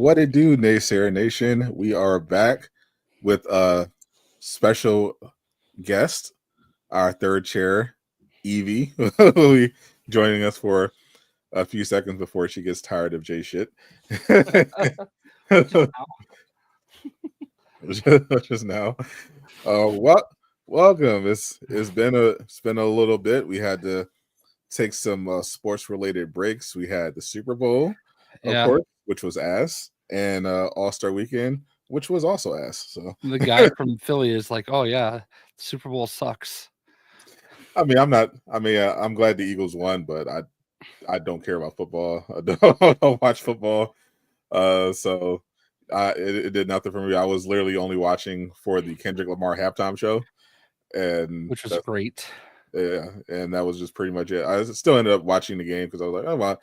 What it do, Naysayer Nation? We are back with a special guest, our third chair, Evie, will be joining us for a few seconds before she gets tired of Jay shit. Just now. Welcome. It's been a little bit. We had to take some sports related breaks. We had the Super Bowl, of course, which was ass, and All-Star Weekend, which was also ass. So the guy from Philly is like, "Oh yeah, Super Bowl sucks." I mean, I'm glad the Eagles won, but I don't care about football. I don't watch football. So it did nothing for me. I was literally only watching for the Kendrick Lamar halftime show, and which was great. Yeah, and that was just pretty much it. I still ended up watching the game because I was like,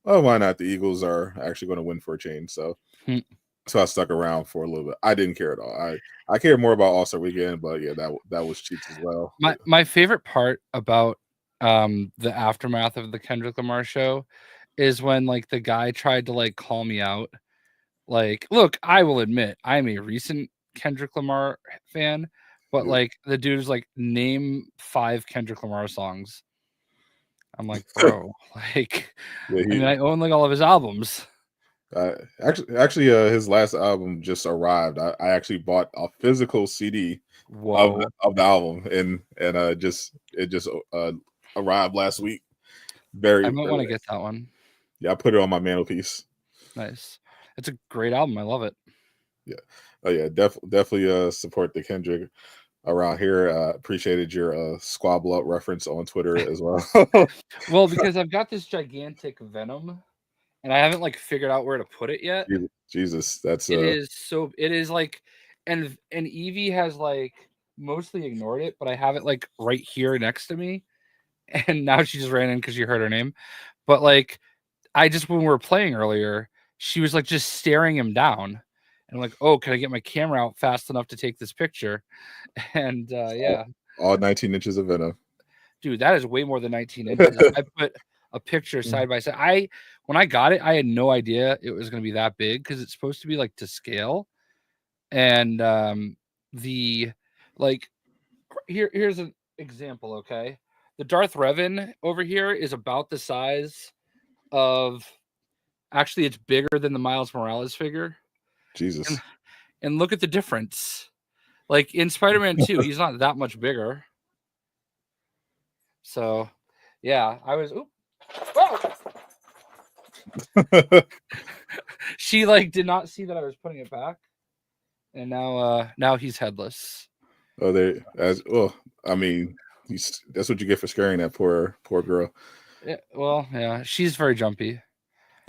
why not? The Eagles are actually going to win for a change. So I stuck around for a little bit. I didn't care at all. I care more about All-Star Weekend, but yeah, that was cheats as well. My favorite part about the aftermath of the Kendrick Lamar show is when like the guy tried to like call me out. Like, look, I will admit I'm a recent Kendrick Lamar fan, but like the dude is like, name 5 Kendrick Lamar songs. I'm like, bro, like, I own like all of his albums. Actually, his last album just arrived. I actually bought a physical CD of the album, and it just arrived last week. I might want to get that one. Yeah, I put it on my mantelpiece. Nice. It's a great album. I love it. Yeah. Oh yeah, definitely support the Kendrick around here. Appreciated your squabble up reference on Twitter as well. Well, because I've got this gigantic Venom and I haven't like figured out where to put it yet. Jesus, that's it is like, and Evie has like mostly ignored it, but I have it like right here next to me, and now she just ran in because she heard her name. But like, when we were playing earlier, she was like just staring him down, and I'm like, oh, can I get my camera out fast enough to take this picture? And yeah, all 19 inches of Venom, dude, that is way more than 19 inches. I put a picture side by side. When I got it, I had no idea it was going to be that big because it's supposed to be like to scale. And the like here's an example. Okay, the Darth Revan over here is about the size of, actually it's bigger than the Miles Morales figure. Jesus. And look at the difference. Like in Spider-Man 2, he's not that much bigger. So yeah, I was she like did not see that I was putting it back, and now he's headless. I mean, that's what you get for scaring that poor girl. Yeah, well, yeah, she's very jumpy.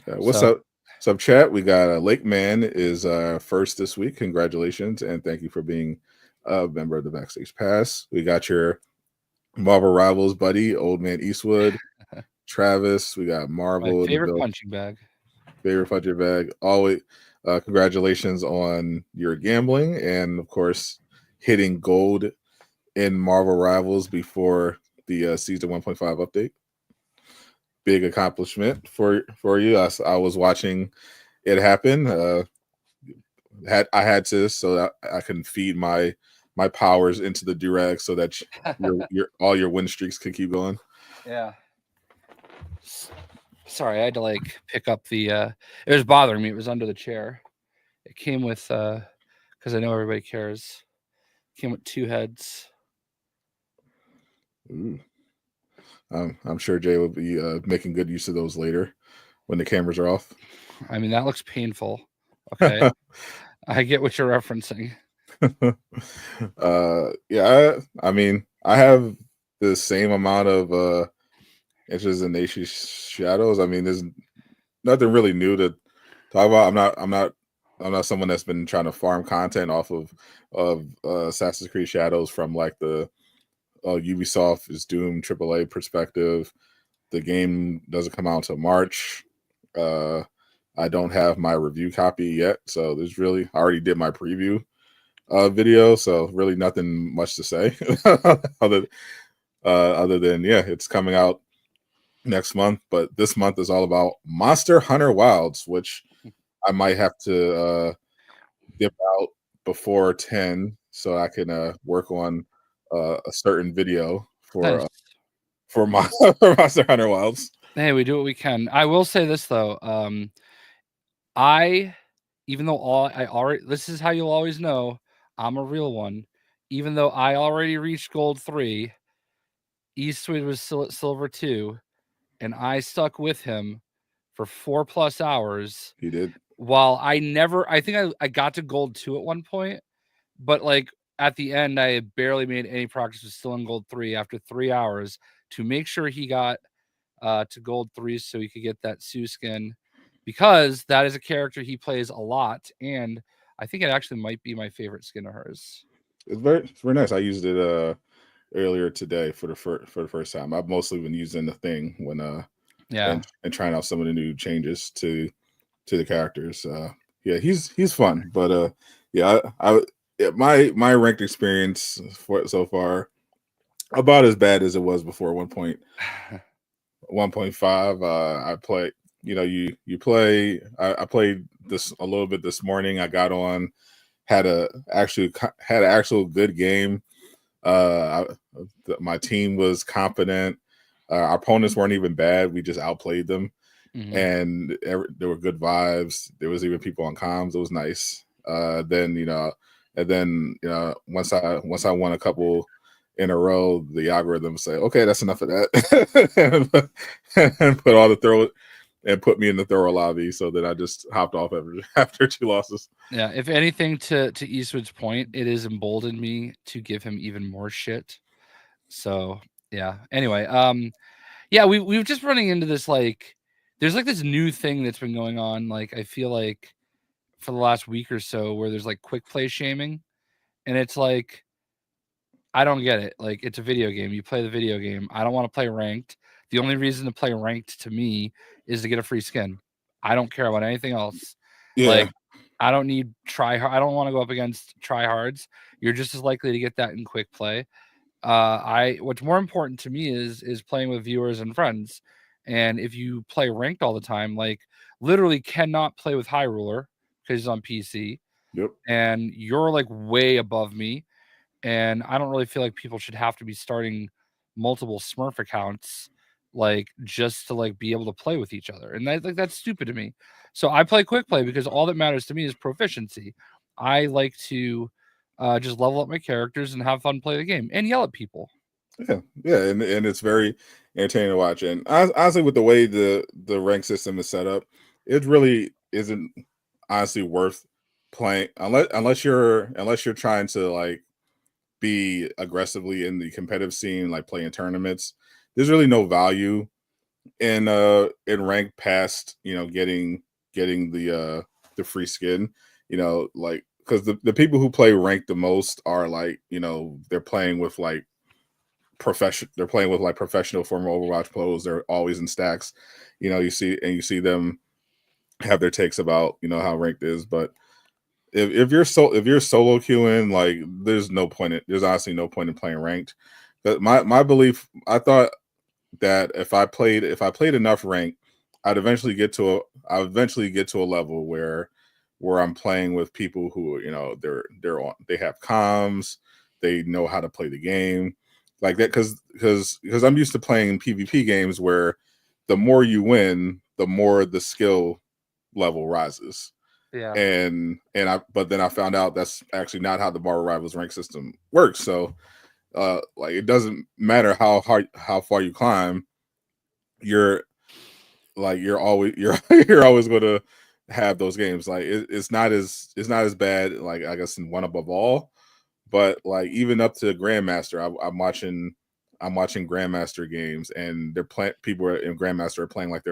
What's up, chat? We got Lake Man is first this week. Congratulations and thank you for being a member of the Backstage Pass. We got your Marvel Rivals buddy, Old Man Eastwood. Travis, we got Marvel. My favorite punching bag. Always congratulations on your gambling and of course hitting gold in Marvel Rivals before the season 1.5 update. Big accomplishment for you. I was watching it happen. I had to so that I can feed my powers into the Durag so that your all your win streaks can keep going. Yeah. Sorry, I had to like pick up the it was bothering me. It was under the chair. It came with because I know everybody cares. It came with 2 heads. Ooh. I'm sure Jay will be making good use of those later when the cameras are off. I mean, that looks painful. Okay. I get what you're referencing. Yeah, I mean, I have the same amount of inches in Nation's Shadows. I mean, nothing really new to talk about. I'm not someone that's been trying to farm content off of Assassin's Creed Shadows from like the Ubisoft is Doom AAA perspective. The game doesn't come out until March. I don't have my review copy yet, so there's really I already did my preview video, so really nothing much to say other than yeah, it's coming out next month. But this month is all about Monster Hunter Wilds, which I might have to dip out before 10 so I can work on a certain video Nice. for my for Monster Hunter Wilds. Hey, we do what we can. I will say this though. I even though I already this is how you'll always know I'm a real one. Even though I already reached gold 3, Eastwood was still at silver 2, and I stuck with him for 4+ hours. He did. While I think I got to gold 2 at one point, but like at the end I had barely made any progress, was still in gold 3 after 3 hours to make sure he got to gold 3 so he could get that Sue skin, because that is a character he plays a lot, and I think it actually might be my favorite skin of hers. It's very nice. I used it earlier today for the first time. I've mostly been using the thing when and trying out some of the new changes to the characters. Yeah, he's fun, but yeah, my ranked experience for so far about as bad as it was before 1.5. I play, you play. I played this a little bit this morning. I got on, had an actual good game. My team was competent. Our opponents weren't even bad. We just outplayed them, and there were good vibes. There was even people on comms. It was nice. Then once I won a couple in a row, the algorithm say, okay, that's enough of that, and put all the throw and put me in the thrower lobby. So that I just hopped off after 2 losses. Yeah, if anything, to Eastwood's point, it has emboldened me to give him even more shit. So yeah. Anyway, yeah, we've just running into this, like, there's like this new thing that's been going on. Like, I feel like for the last week or so, where there's like quick play shaming, and it's like, I don't get it. Like, it's a video game. You play the video game. I don't want to play ranked. The only reason to play ranked to me is to get a free skin. I don't care about anything else. Yeah. Like, I don't need I don't want to go up against tryhards. You're just as likely to get that in quick play. What's more important to me is playing with viewers and friends. And if you play ranked all the time, like, literally cannot play with High Ruler because he's on PC. Yep. And you're like way above me. And I don't really feel like people should have to be starting multiple Smurf accounts, like, just to like be able to play with each other. And that's stupid to me. So I play quick play because all that matters to me is proficiency. I like to just level up my characters and have fun play the game and yell at people. Yeah, and it's very entertaining to watch. And honestly, with the way the rank system is set up, it really isn't honestly worth playing unless you're trying to like be aggressively in the competitive scene, like playing tournaments. There's really no value in rank past getting the free skin. Like, because the people who play rank the most are like they're playing with like professional former Overwatch pros. They're always in stacks. You see them have their takes about how ranked is, but if you're solo queuing, like, there's honestly no point in playing ranked. But my belief, I thought that if I played enough rank, I'd eventually get to a level where I'm playing with people who they have comms, they know how to play the game like that, because I'm used to playing PvP games where the more you win, the more the skill level rises. Yeah. But then I found out that's actually not how the Marvel Rivals rank system works. So like, it doesn't matter how far you climb, you're always you're always going to have those games. Like, it's not as bad, like, I guess, in One Above All, but like even up to Grandmaster, I'm watching I'm watching Grandmaster games, and people in Grandmaster are playing like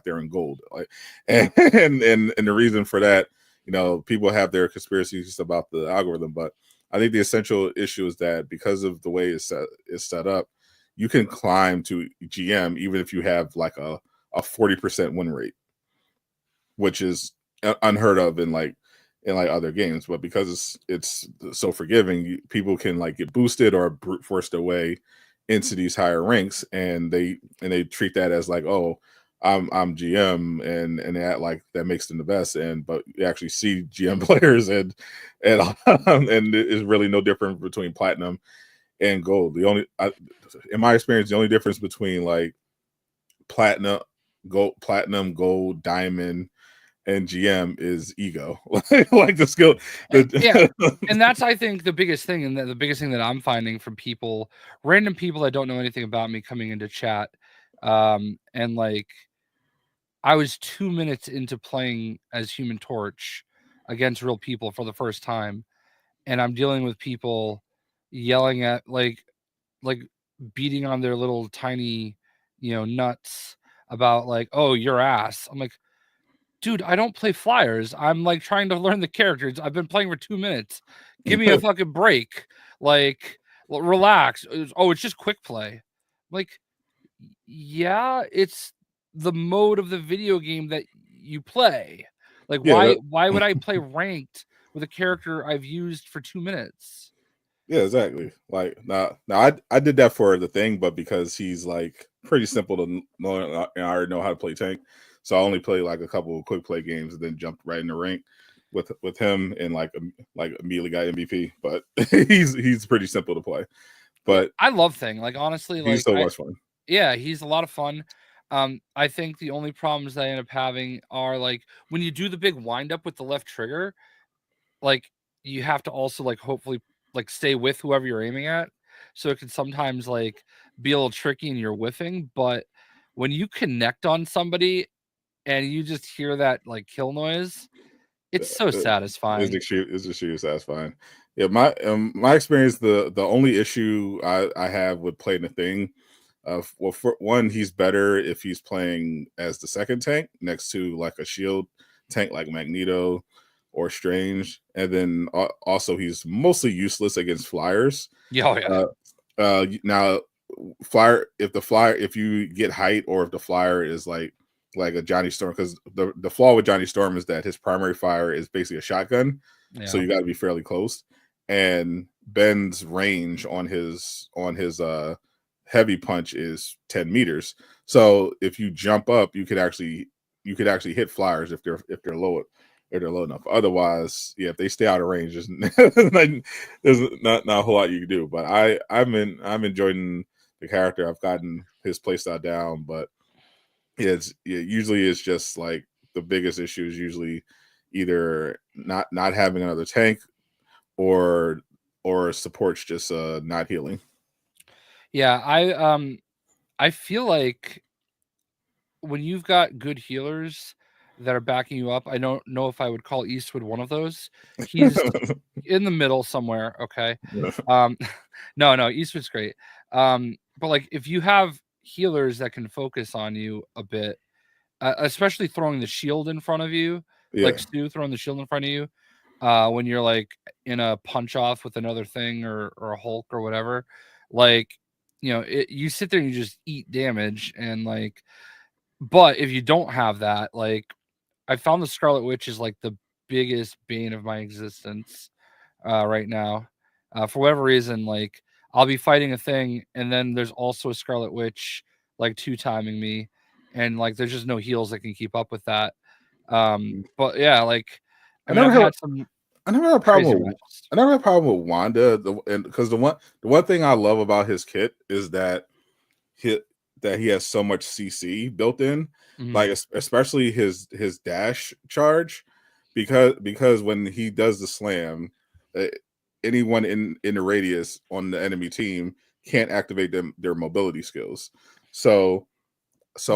they're in gold, like, and the reason for that, people have their conspiracies about the algorithm, but I think the essential issue is that because of the way it's set up, you can climb to GM even if you have like a 40% win rate, which is unheard of in other games. But because it's so forgiving, people can like get boosted or brute force their way into these higher ranks, and they treat that as like, oh, I'm GM, and that like that makes them the best. But you actually see GM players and and it's really no different between platinum and gold. In my experience, the only difference between like platinum, gold, diamond, and GM is ego. Like the skill. Yeah, and that's, I think, the biggest thing, and the biggest thing that I'm finding from random people that don't know anything about me coming into chat, and like I was 2 minutes into playing as Human Torch against real people for the first time, and I'm dealing with people yelling at like beating on their little tiny, nuts about like, oh, your ass. I'm like, dude, I don't play flyers. I'm like trying to learn the characters. I've been playing for 2 minutes. Give me a fucking break. Like, relax. It's just quick play. Like, yeah, it's the mode of the video game that you play. Like, why would I play ranked with a character I've used for 2 minutes? Yeah, exactly. Like now I did that for the thing, but because he's like pretty simple to know, and I already know how to play tank, so I only played like a couple of quick play games and then jumped right in the rank with him, and like immediately got MVP. But he's pretty simple to play. But I love Thing. Like, honestly, he's so much fun. Yeah, he's a lot of fun. I think the only problems that I end up having are like when you do the big wind up with the left trigger, like you have to also like hopefully like stay with whoever you're aiming at. So it can sometimes like be a little tricky and you're whiffing. But when you connect on somebody and you just hear that like kill noise, it's so satisfying. It's extremely satisfying. Yeah, my experience, the only issue I have with playing the thing, well, for one, he's better if he's playing as the second tank next to like a shield tank like Magneto or Strange, and then also he's mostly useless against flyers. Yeah, Now, if you get height, or if the flyer is like a Johnny Storm, because the flaw with Johnny Storm is that his primary fire is basically a shotgun, so you got to be fairly close, and Ben's range on his heavy punch is 10 meters. So if you jump up, you could actually hit flyers if they're low enough. Otherwise, yeah, if they stay out of range, there's not a whole lot you can do. But I'm enjoying the character. I've gotten his playstyle down, but usually it's just like the biggest issue is usually either not having another tank, or support's just not healing. Yeah, I feel like when you've got good healers that are backing you up, I don't know if I would call Eastwood one of those. He's in the middle somewhere. Okay. No, Eastwood's great. But like if you have healers that can focus on you a bit, especially throwing the shield in front of you, like Stu throwing the shield in front of you, when you're like in a punch off with another thing or a Hulk or whatever, like, you sit there and you just eat damage. And like, but if you don't have that, like, I found the Scarlet Witch is like the biggest bane of my existence right now. For whatever reason, like I'll be fighting a thing, and then there's also a Scarlet Witch like 2-timing me, and like there's just no heals that can keep up with that. But yeah, like I've had some. I never had a problem with Wanda. Because the one thing I love about his kit is that he has so much CC built in, like especially his dash charge, because when he does the slam, anyone in the radius on the enemy team can't activate their mobility skills. So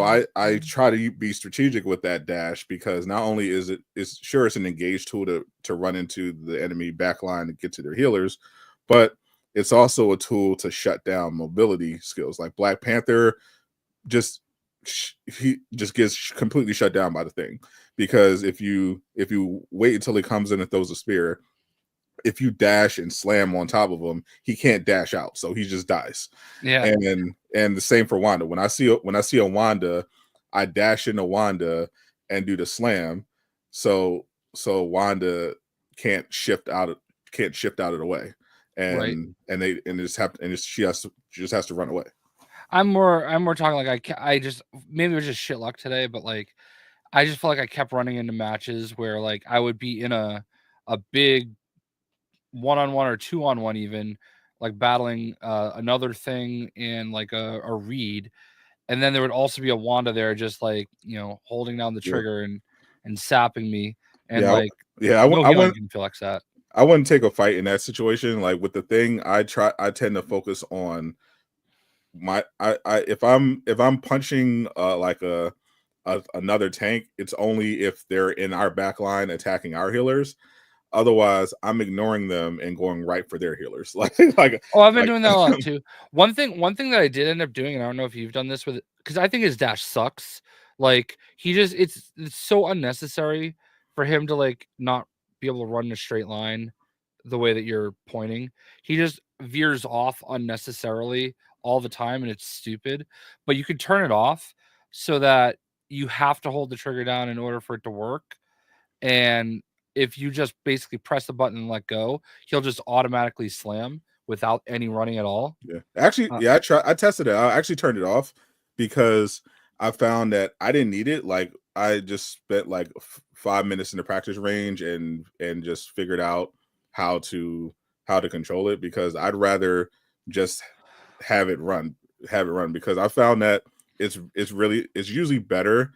I try to be strategic with that dash, because not only is it's an engaged tool to run into the enemy backline and get to their healers, but it's also a tool to shut down mobility skills. Like Black Panther, just he just gets completely shut down by the thing, because if you wait until he comes in and throws a spear, if you dash and slam on top of him, he can't dash out, so he just dies. Yeah. And the same for Wanda. When I see a Wanda, I dash into Wanda and do the slam, so Wanda can't shift out of the way, Right. and she just has to run away. I'm more talking like I just, maybe it was just shit luck today, but like I just felt like I kept running into matches where like I would be in a big 1-on-1 or 2-on-1 even, like battling another thing in like a read, and then there would also be a Wanda there just like, holding down the Yeah. trigger and sapping me, and Yeah, like yeah. no I healing went. didn't feel like that. I wouldn't take a fight in that situation. Like with the thing, I tend to focus on if I'm punching like another tank, it's only if they're in our back line attacking our healers. Otherwise, I'm ignoring them and going right for their healers. Oh, I've been doing that a lot too. One thing that I did end up doing, and I don't know if you've done this with it, because I think his dash sucks. Like he just, it's so unnecessary for him to like not be able to run in a straight line the way that you're pointing. He just veers off unnecessarily all the time, and it's stupid. But you can turn it off so that you have to hold the trigger down in order for it to work. And if you just basically press the button and let go, he'll just automatically slam without any running at all. Yeah, actually, yeah, I tested it. I actually turned it off because I found that I didn't need it. Like I just spent like 5 minutes in the practice range and just figured out how to control it, because I'd rather just have it run because I found that it's usually better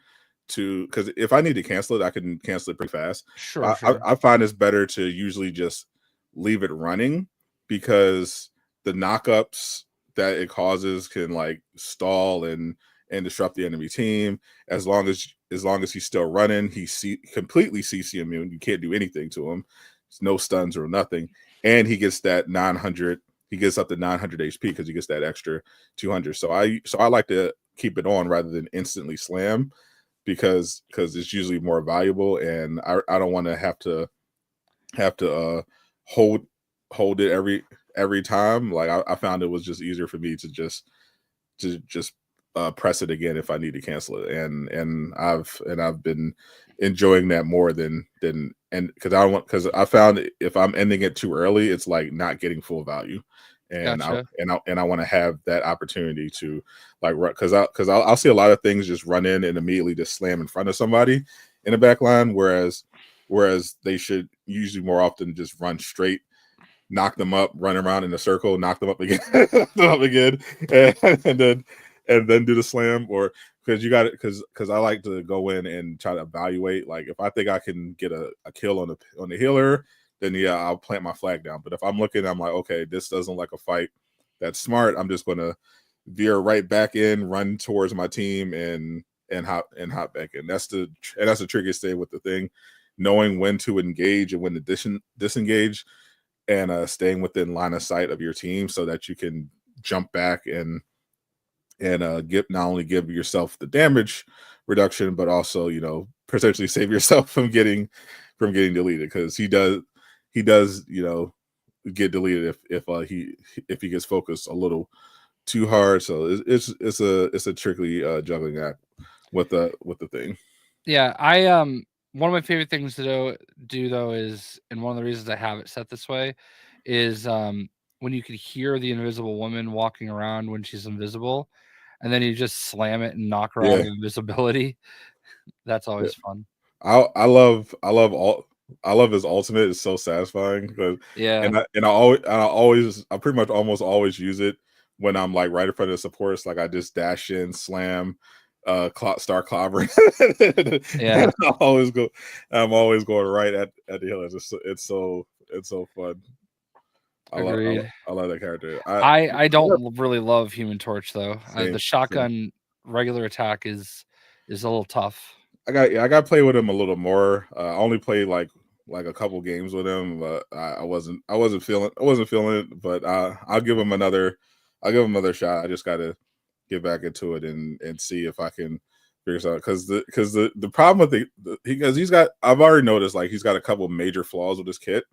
to, because if I need to cancel it, I can cancel it pretty fast. Sure. I find it's better to usually just leave it running, because the knockups that it causes can like stall and disrupt the enemy team. As long as he's still running, he's completely CC immune. You can't do anything to him. There's no stuns or nothing, and he gets that 900. He gets up to 900 HP because he gets that extra 200. So I like to keep it on rather than instantly slam, because it's usually more valuable, and I don't want to have to hold it every time. Like I found it was just easier for me to just press it again if I need to cancel it, and I've been enjoying that more than and because I found if I'm ending it too early, it's like not getting full value. And Gotcha. I want to have that opportunity to like run, because I'll see a lot of things just run in and immediately just slam in front of somebody in the back line, whereas they should usually more often just run straight, knock them up, run around in a circle, knock them up again, and then do the slam. Or because you got it, because I like to go in and try to evaluate. Like if I think I can get a kill on the healer, then yeah, I'll plant my flag down. But if I'm looking, I'm like, okay, this doesn't like a fight that's smart, I'm just gonna veer right back in, run towards my team, and hop back in. That's the trickiest thing with the thing, knowing when to engage and when to disengage, and staying within line of sight of your team so that you can jump back and give not only give yourself the damage reduction, but also potentially save yourself from getting deleted, because he does get deleted if he gets focused a little too hard. So it's a tricky juggling act with the thing. Yeah, I one of my favorite things to do though is, and one of the reasons I have it set this way is when you could hear the invisible woman walking around when she's invisible, and then you just slam it and knock her out of invisibility. That's always fun. I love his ultimate. It's so satisfying, and I pretty much almost always use it when I'm like right in front of the supports. Like I just dash in, slam, start clobbering. Yeah, I'm always going right at the healers. It's so fun. agreed. I love that character. I don't really love Human Torch though. The shotgun regular attack is a little tough. I got to play with him a little more. I only play like like a couple games with him, but I wasn't feeling it. But I'll give him another shot. I just got to get back into it and see if I can figure this out. Because the problem with because I've already noticed like he's got a couple major flaws with his kit.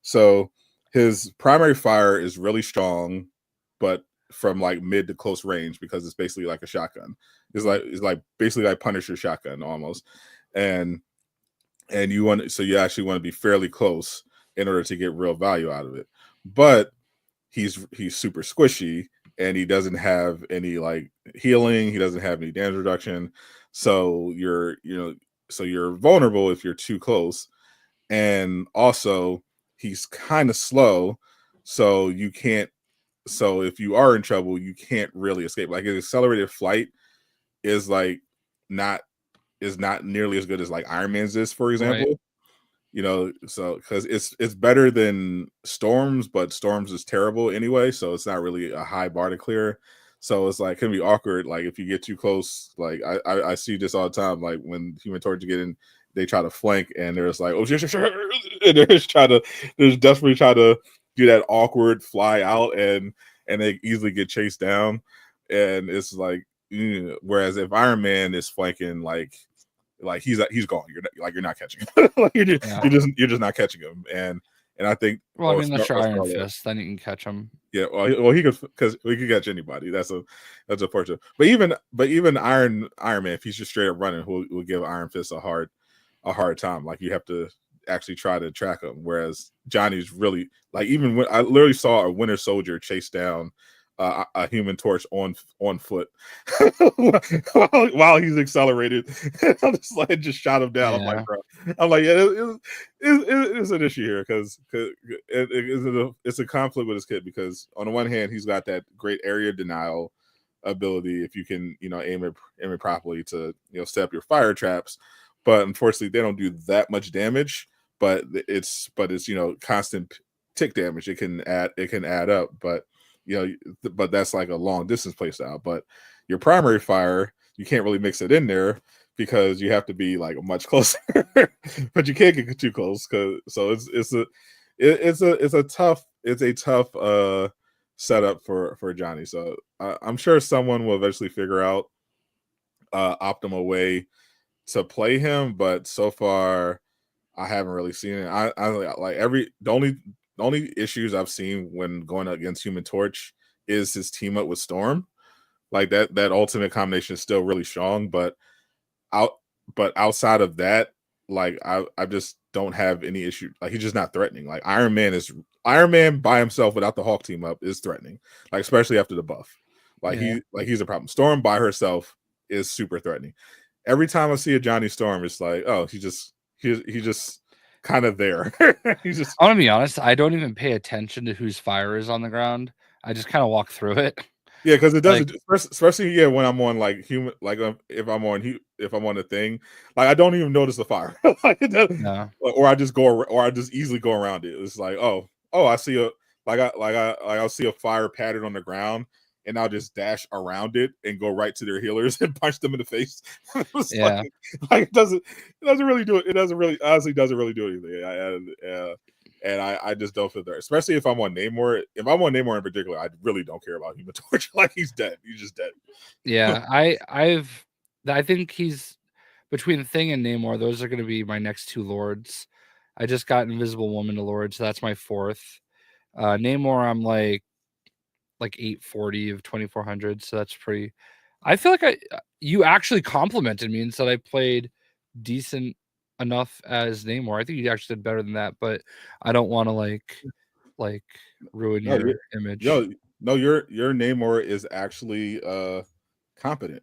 So his primary fire is really strong, but from like mid to close range because it's basically like a shotgun. It's like basically like Punisher shotgun almost, and you actually want to be fairly close in order to get real value out of it. But he's super squishy and he doesn't have any like healing. He doesn't have any damage reduction. So you're vulnerable if you're too close, and also he's kind of slow, so you can't. So if you are in trouble, you can't really escape. Like his accelerated flight is like not nearly as good as like Iron Man's is, for example. Right. You know, so because it's better than Storm's, but Storm's is terrible anyway, so it's not really a high bar to clear. So it's like can be awkward. Like if you get too close, like I see this all the time. Like when Human Torch get in, they try to flank, and they're just like, oh shit, and they're desperately try to do that awkward fly out, and they easily get chased down, and it's like, whereas if Iron Man is flanking, like he's gone. You're not catching him. Like you're just not catching him. And I think well, I mean, that's your Iron Fist, then you can catch him. Yeah, well, he could because he could catch anybody. That's a fortune. But even Iron Man, if he's just straight up running, will give Iron Fist a hard time. Like you have to actually try to track him. Whereas Johnny's really like even when I literally saw a Winter Soldier chase down a Human Torch on foot while he's accelerated. I just shot him down. Yeah. I'm like, it's an issue here because it's a conflict with his kit because on the one hand he's got that great area denial ability if you can aim it properly to set up your fire traps, but unfortunately they don't do that much damage. But it's constant tick damage. It can add up, but but that's like a long distance play style. But your primary fire, you can't really mix it in there because you have to be like much closer. But you can't get too close it's a tough setup for Johnny. So I'm sure someone will eventually figure out optimal way to play him, but so far I haven't really seen it. I like the only issues I've seen when going against Human Torch is his team up with Storm. Like that ultimate combination is still really strong, but outside of that, like I just don't have any issue. Like he's just not threatening. Like Iron Man by himself without the Hulk team up is threatening. Like especially after the buff. Like he's a problem. Storm by herself is super threatening. Every time I see a Johnny Storm, it's like, oh, he's just kind of there. He's just. I want to be honest. I don't even pay attention to whose fire is on the ground. I just kind of walk through it. Yeah, because it doesn't, especially when I'm on like human, like if I'm on the thing, like I don't even notice the fire. Like it doesn't, no. Or I just easily go around it. It's like I see I'll see a fire pattern on the ground, and I'll just dash around it and go right to their healers and punch them in the face. Yeah, like it doesn't really do it. It honestly doesn't really do anything. And I just don't feel there, especially if I'm on Namor. If I'm on Namor in particular, I really don't care about Human Torch. Like he's dead. He's just dead. Yeah, I think he's between Thing and Namor. Those are going to be my next two lords. I just got Invisible Woman to lord, so that's my fourth. Namor, I'm like 840 of 2400, so that's pretty. I feel like you actually complimented me and said I played decent enough as Namor. I think you actually did better than that, but I don't want to like ruin your image. No, your Namor is actually competent.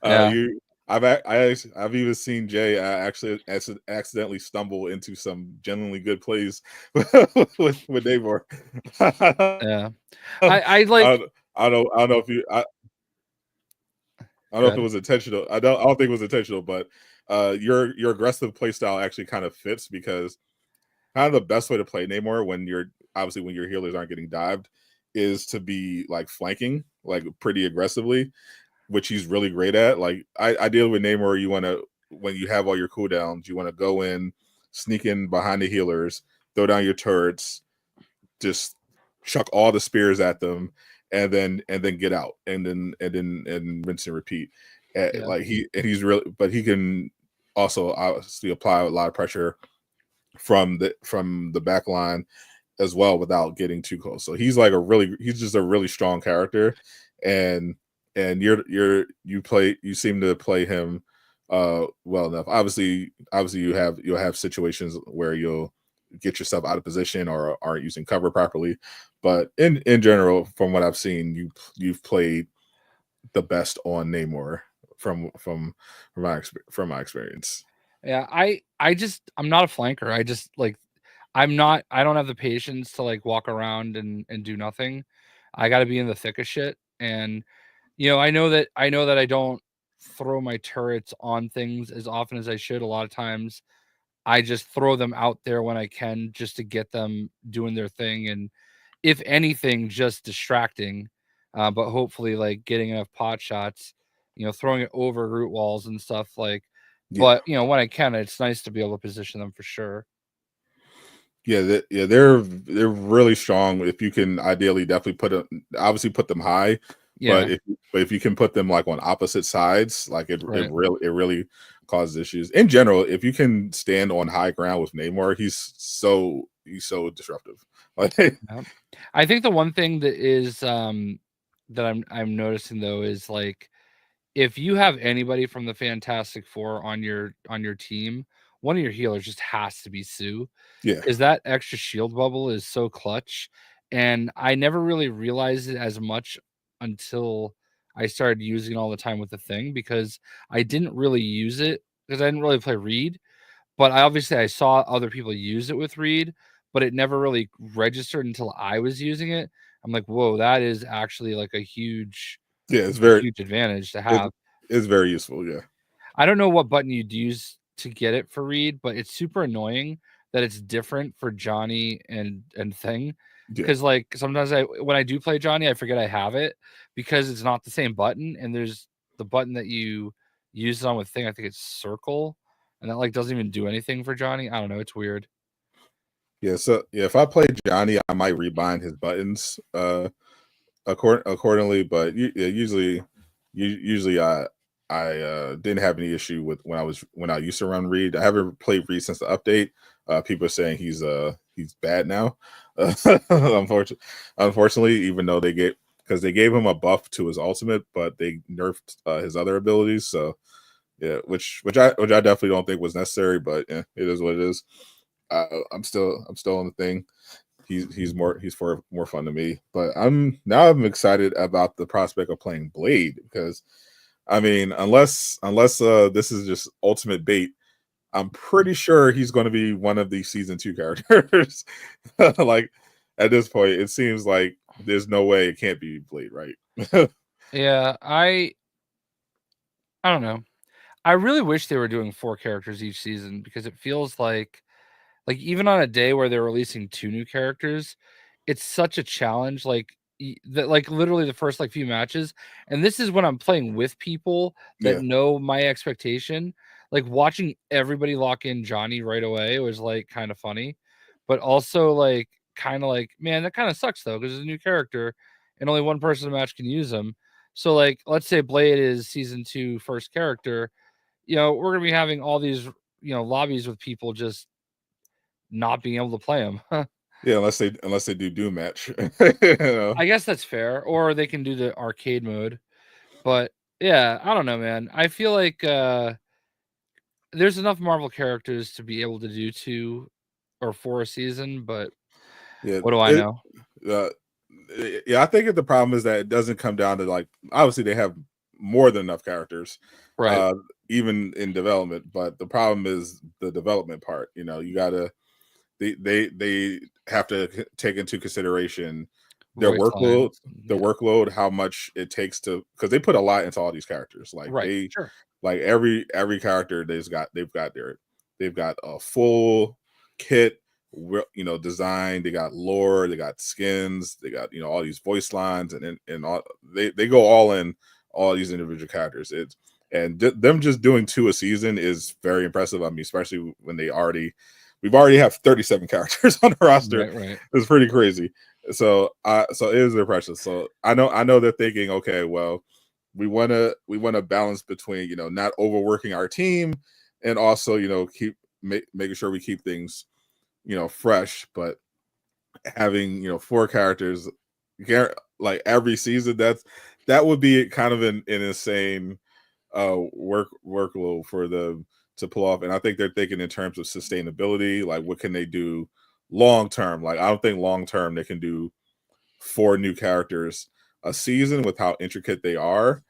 Yeah. I've even seen Jay actually accidentally stumble into some genuinely good plays with Namor. Yeah, I like. I don't know if you. I don't know if it was intentional. I don't think it was intentional, but your aggressive play style actually kind of fits because kind of the best way to play Namor when your healers aren't getting dived is to be like flanking like pretty aggressively, which he's really great at. Like I deal with Namor, you want to, when you have all your cooldowns, you want to go in, sneak in behind the healers, throw down your turrets, just chuck all the spears at them, and then get out, and rinse and repeat. Yeah. Like he's really, but he can also obviously apply a lot of pressure from the back line as well without getting too close. So he's just a really strong character, and you seem to play him well enough. Obviously you'll have situations where you'll get yourself out of position or aren't using cover properly, but in general, from what I've seen, you've played the best on Namor from my experience. Yeah, I'm not a flanker. I don't have the patience to like walk around and do nothing. I got to be in the thick of shit. And I know that I don't throw my turrets on things as often as I should. A lot of times I just throw them out there when I can just to get them doing their thing, and if anything, just distracting. But hopefully like getting enough pot shots, throwing it over root walls and stuff like. Yeah. But when I can, it's nice to be able to position them for sure. Yeah, they're really strong. If you can ideally definitely put them high, Yeah. but if you can put them like on opposite sides, like Right. it really causes issues. In general, if you can stand on high ground with Namor, he's so disruptive. Yeah. I think the one thing that is that I'm noticing though is like if you have anybody from the Fantastic Four on your team, one of your healers just has to be Sue. Yeah. Because that extra shield bubble is so clutch. And I never really realized it as much until I started using it all the time with the thing, because I didn't really use it because I didn't really play Reed. But I saw other people use it with Reed, but it never really registered until I was using it. I'm like, whoa, that is actually like a huge advantage to have. It's very useful. Yeah. I don't know what button you'd use to get it for Reed, but it's super annoying that it's different for Johnny and Thing. Because like sometimes when I do play Johnny, I forget I have it because it's not the same button, and there's the button that you use it on with Thing. I think it's circle, and that like doesn't even do anything for Johnny. I don't know, it's weird. Yeah, so if I play Johnny, I might rebind his buttons accordingly, but usually I didn't have any issue with when I used to run Reed. I haven't played Reed since the update. People are saying he's bad now. Unfortunately, even though they gave him a buff to his ultimate, but they nerfed his other abilities. So yeah, which I definitely don't think was necessary, but yeah, it is what it is. I'm still on the thing. He's more fun to me, but I'm excited about the prospect of playing Blade, because I mean, unless this is just ultimate bait, I'm pretty sure he's going to be one of the season 2 characters. Like at this point, it seems like there's no way it can't be Blade, right? Yeah, I don't know. I really wish they were doing 4 characters each season, because it feels like even on a day where they're releasing 2 new characters, it's such a challenge. Like that, like literally the first like few matches, and this is when I'm playing with people that know my expectation. Like watching everybody lock in Johnny right away was like kind of funny, but also like kind of like, man, that kind of sucks though, because it's a new character and only one person in the match can use them. So like, let's say Blade is season 2 first character, we're gonna be having all these lobbies with people just not being able to play them. Yeah, unless they do Doom match. I guess that's fair, or they can do the arcade mode. But yeah, I don't know, man. I feel like there's enough Marvel characters to be able to do 2 or 4 a season, but yeah, what do I know? Yeah, I think the problem is that it doesn't come down to, like, obviously they have more than enough characters, Right. even in development, but the problem is the development part. You gotta they have to take into consideration their workload, how much it takes to, because they put a lot into all these characters. Like Sure. like every character they've got a full kit, design. They got lore, they got skins, they got all these voice lines, and all they go all in all these individual characters. and them just doing 2 a season is very impressive. I mean, especially when we've already have 37 characters on the roster. Right. It's pretty crazy. So so it is impressive. So I know they're thinking, okay, well, we want to balance between, not overworking our team and also, keep making sure we keep things, fresh, but having 4 characters like every season, that would be kind of an insane workload for them to pull off. And I think they're thinking in terms of sustainability, like what can they do long term. Like I don't think long term they can do 4 new characters a season with how intricate they are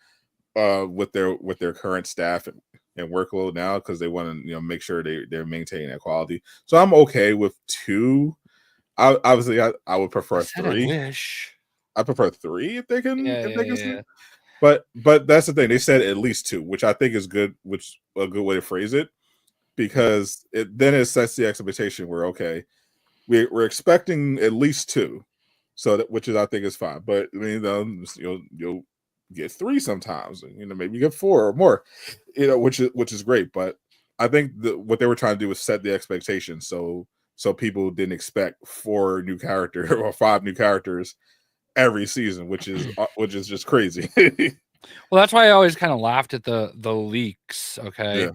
with their current staff and workload now, because they want to make sure they're maintaining that quality. So I'm okay with 2. I would prefer 3. I prefer 3 if they can. Yeah. But that's the thing. They said at least 2, which I think is good, which a good way to phrase it, because it sets the expectation where, okay, we're expecting at least 2, so which is, I think, is fine. But I mean, you'll get 3 sometimes, and maybe you get 4 or more, which is great. But I think what they were trying to do was set the expectation, so people didn't expect 4 new characters or 5 new characters every season, which is just crazy. Well, that's why I always kind of laughed at the leaks, okay?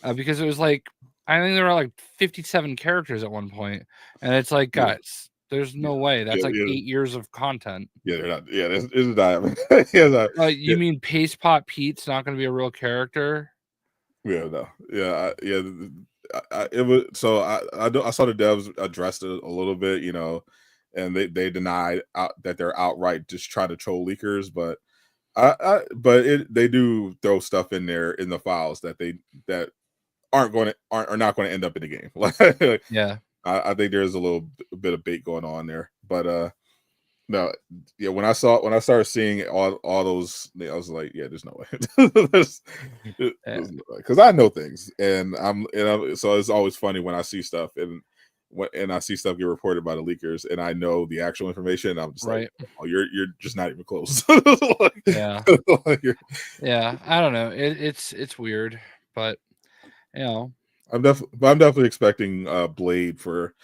Yeah. Because it was like, I think there were like 57 characters at one point, and it's like, guys, there's no way. That's 8 years of content. Yeah, they're not. Yeah, this is not. You mean Paste Pot Pete's not going to be a real character? Yeah, no. Yeah, it was. So I saw the devs addressed it a little bit, and they denied that they're outright just trying to troll leakers, but they do throw stuff in there in the files that are not going to end up in the game. Like, yeah, I think there's a little bit of bait going on there, but no, yeah. When I started seeing all those, I was like, yeah, there's no way, because I know things, and so it's always funny when I see stuff and I see stuff get reported by the leakers, and I know the actual information. And I'm just like, oh, you're just not even close. Yeah, yeah. I don't know. It's weird, but I'm definitely expecting Blade for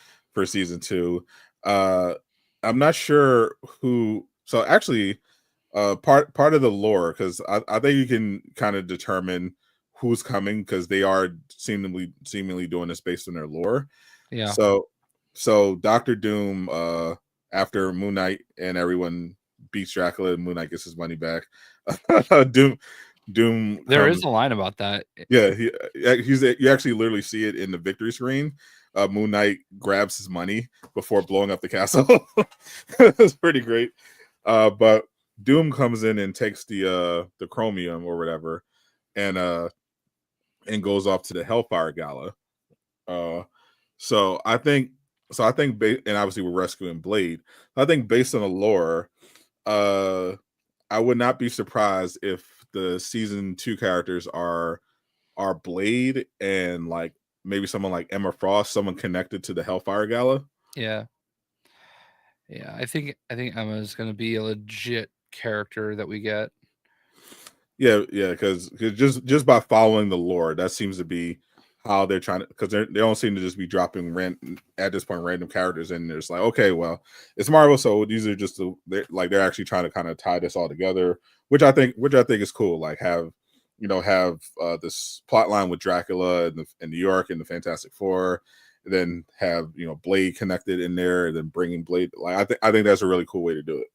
season 2. I'm not sure who. So actually, part of the lore, because I think you can kind of determine who's coming, because they are seemingly doing this based on their lore. Yeah. So Doctor Doom, after Moon Knight and everyone beats Dracula and Moon Knight gets his money back, Doom. There is a line about that. Yeah, you actually literally see it in the victory screen. Moon Knight grabs his money before blowing up the castle. It's pretty great. But Doom comes in and takes the chromium or whatever, and goes off to the Hellfire Gala. So I think, and obviously we're rescuing Blade. I think based on the lore, I would not be surprised if the season 2 characters are Blade and like maybe someone like Emma Frost, someone connected to the Hellfire Gala. Yeah. I think Emma is going to be a legit character that we get. Yeah, because just by following the lore, that seems to be how they're trying to, because they don't seem to just be dropping random characters in. There's like, okay, well, it's Marvel, so these are just they're actually trying to kind of tie this all together, which I think is cool. Like have this plot line with Dracula and New York and the Fantastic Four, and then have Blade connected in there, and then bringing Blade. Like I think that's a really cool way to do it.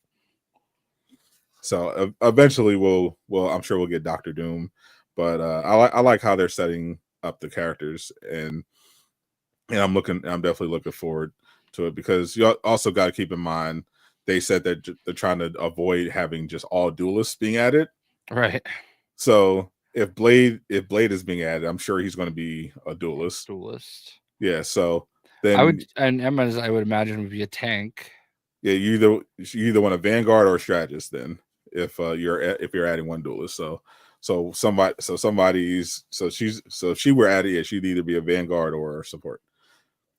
So eventually I'm sure we'll get Doctor Doom, but I like how they're setting up the characters, and I'm definitely looking forward to it, because you also got to keep in mind they said that they're trying to avoid having just all duelists being added. Right. So if Blade is being added, I'm sure he's going to be a duelist. Yeah. So then Emma's, I would imagine, would be a tank. Yeah, you either want a Vanguard or a strategist then, if you're adding one duelist. So she were added, yeah, she'd either be a Vanguard or a support.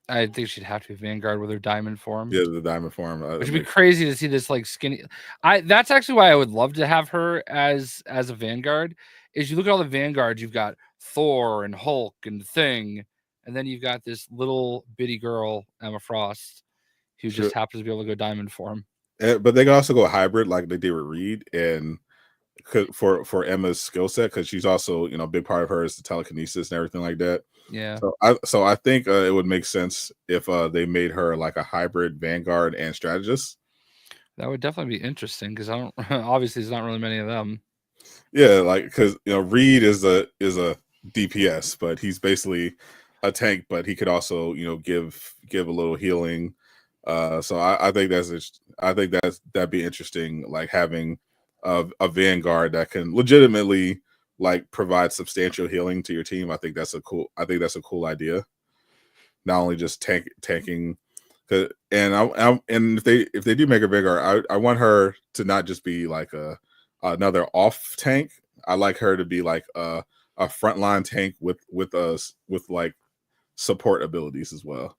I think she'd have to be Vanguard with her diamond form. Yeah, the diamond form. Which would be crazy to see this like skinny. That's actually why I would love to have her as a Vanguard, is you look at all the Vanguards, you've got Thor and Hulk and Thing, and then you've got this little bitty girl, Emma Frost, who Sure. just happens to be able to go diamond for him. But they can also go hybrid like they did with Reed, and for Emma's skill set, because she's also, a big part of her is the telekinesis and everything like that. Yeah. So I think it would make sense if they made her like a hybrid Vanguard and strategist. That would definitely be interesting because I don't obviously there's not really many of them. Yeah, like because Reed is a DPS, but he's basically a tank, but he could also give a little healing. So I think that'd be interesting, like having a Vanguard that can legitimately like provide substantial healing to your team. I think that's a cool idea. Not only just tanking, and if they do make a Vanguard, I want her to not just be like another off tank. I like her to be like a frontline tank with like support abilities as well.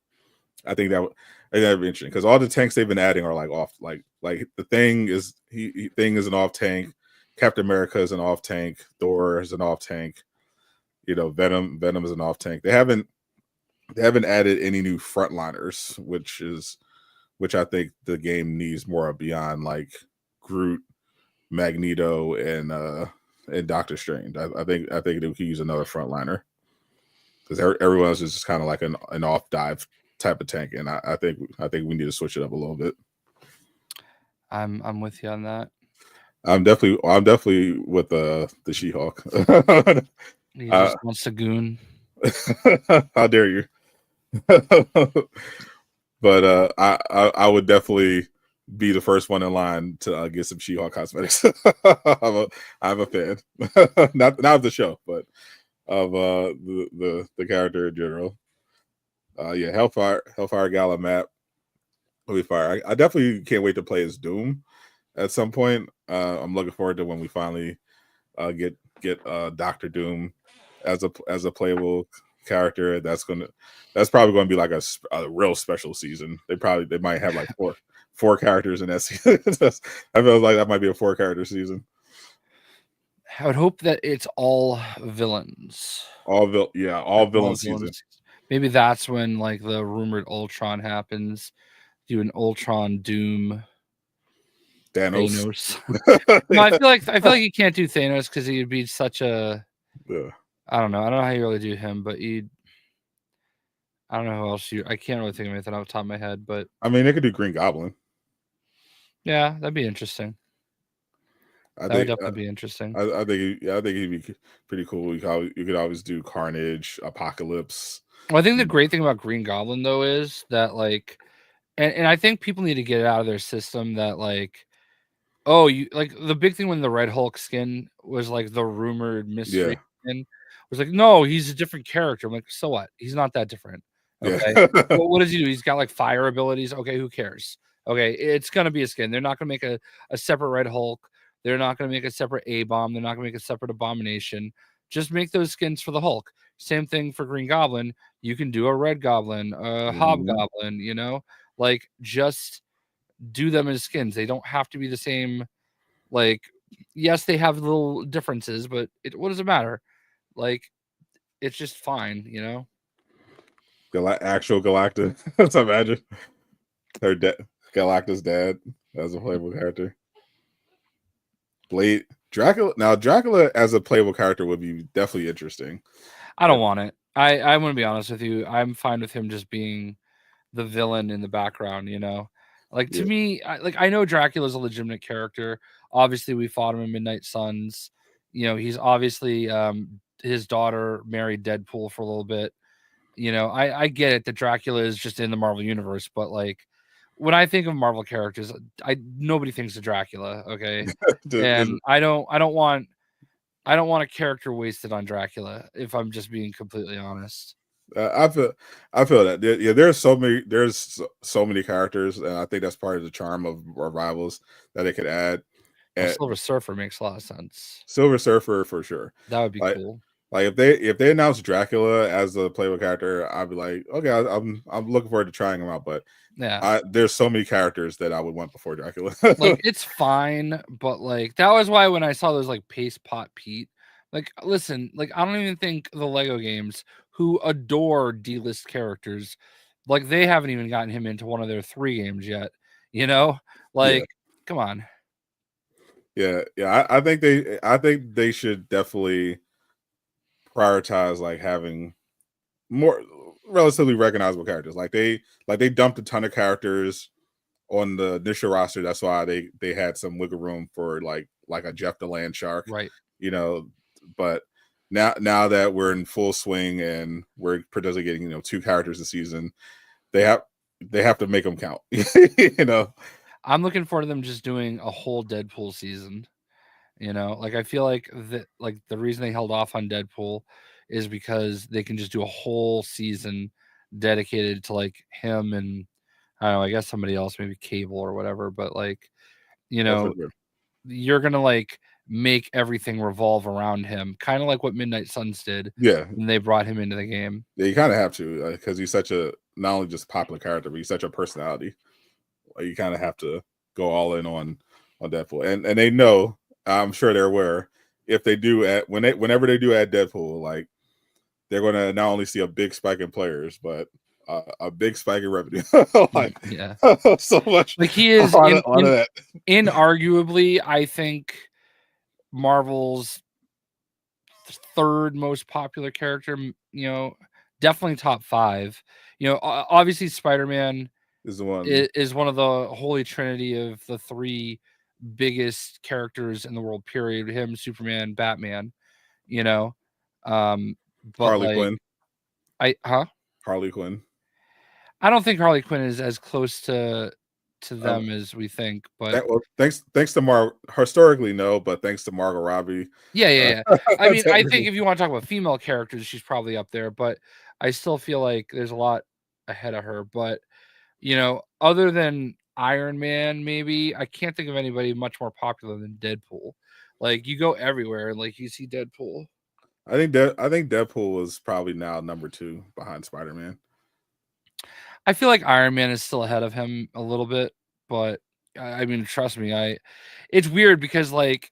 I think that'd be interesting because all the tanks they've been adding are like off, like the Thing is Thing is an off tank, Captain America is an off tank, Thor is an off tank, Venom is an off tank. They haven't added any new frontliners, which I think the game needs more of beyond like Groot, Magneto, and Doctor Strange. I think they could use another frontliner because everyone else is just kind of like an off dive type of tank, and I think we need to switch it up a little bit. I'm with you on that. I'm definitely with the She-Hulk. He just wants to goon. How dare you? But I would definitely be the first one in line to get some She-Hulk cosmetics. I'm a fan, not of the show, but of the character in general. Yeah, Hellfire Gala map will be fire. I definitely can't wait to play as Doom at some point. I'm looking forward to when we finally get Dr. Doom as a playable character. That's probably going to be like a real special season. They might have like four characters in that season. I feel like that might be a 4-character season. I would hope that it's all villains. All villain season. Maybe that's when like the rumored Ultron happens. Do an Ultron Doom Thanos. No, I feel like you can't do Thanos because he'd be such a. Yeah. I don't know how you really do him, but I don't know who else I can't really think of anything off the top of my head, but I mean, they could do Green Goblin. Yeah, that'd be interesting. That would definitely be interesting. I think he'd be pretty cool. You could always do Carnage, Apocalypse. Well, I think the great thing about Green Goblin though is that like, and I think people need to get it out of their system that like, oh, you like the big thing when the Red Hulk skin was like the rumored mystery skin was like, no, he's a different character. I'm like, so what? He's not that different. Okay. Yeah. Well, what does he do? He's got like fire abilities. Okay, who cares? Okay, it's gonna be a skin. They're not gonna make a separate Red Hulk. They're not gonna make a separate A-Bomb. They're not gonna make a separate Abomination. Just make those skins for the Hulk. Same thing for Green Goblin. You can do a Red Goblin, a Hobgoblin, like just do them as skins. They don't have to be the same. Like, yes, they have little differences, but what does it matter? Like, it's just fine, Actual Galactus. Let's imagine her Galactus' dad as a playable character. Blade Dracula. Now, Dracula as a playable character would be definitely interesting. I don't want it. I'm going to be honest with you. I'm fine with him just being the villain in the background, Like, to me, I know Dracula's a legitimate character. Obviously, we fought him in Midnight Suns. He's obviously his daughter married Deadpool for a little bit. I get it that Dracula is just in the Marvel universe, but like when I think of Marvel characters, nobody thinks of Dracula, okay? And I don't want a character wasted on Dracula, if I'm just being completely honest. I feel that there's so many characters, and I think that's part of the charm of Rivals that they could add. Silver Surfer makes a lot of sense. Silver Surfer for sure. That would be cool. Like if they announce Dracula as a playable character, I'd be like, okay, I'm looking forward to trying him out. But yeah, there's so many characters that I would want before Dracula. Like it's fine, but like that was why when I saw those like Paste Pot Pete, Like, listen, like I don't even think the Lego games, who adore D-list characters, like they haven't even gotten him into one of their 3 games yet. You know, Yeah, like, come on. yeah. I think they should definitely prioritize like having more relatively recognizable characters. Like they dumped a ton of characters on the initial roster. That's why they had some wiggle room for like a Jeff the Land Shark, Right. you know. But now that we're in full swing and we're potentially getting 2 characters a season, they have to make them count. you know. I'm looking forward to them just doing a whole Deadpool season. Like I feel like the reason they held off on Deadpool is because they can just do a whole season dedicated to like him and I don't know, I guess somebody else, maybe Cable or whatever, but like, you Oh, for know, sure. you're gonna like make everything revolve around him, kind of like what Midnight Suns did Yeah, when they brought him into the game. yeah, you kind of have to because he's such a not only just popular character, but he's such a personality. You kind of have to go all in on Deadpool, and they know. I'm sure they're aware if they do whenever they do add Deadpool, like they're going to not only see a big spike in players, but a big spike in revenue. Like Yeah. so much. Like he is on that. inarguably, I think Marvel's 3rd most popular character, definitely top 5. Obviously Spider-Man Is the one is one of the holy trinity of the 3 biggest characters in the world, period. Him, Superman, Batman, you know. But Harley like Quinn. I huh? Harley Quinn. I don't think Harley Quinn is as close to Um, them as we think, but thanks to historically no, but thanks to Margot Robbie. yeah. I mean, I think Technically. if you want to talk about female characters, she's probably up there, but I still feel like there's a lot ahead of her. But other than Iron Man, maybe I can't think of anybody much more popular than Deadpool. Like you go everywhere and like you see Deadpool. I think Deadpool was probably now number 2 behind Spider-Man. I feel like Iron Man is still ahead of him a little bit, but I mean, trust me, it's weird because like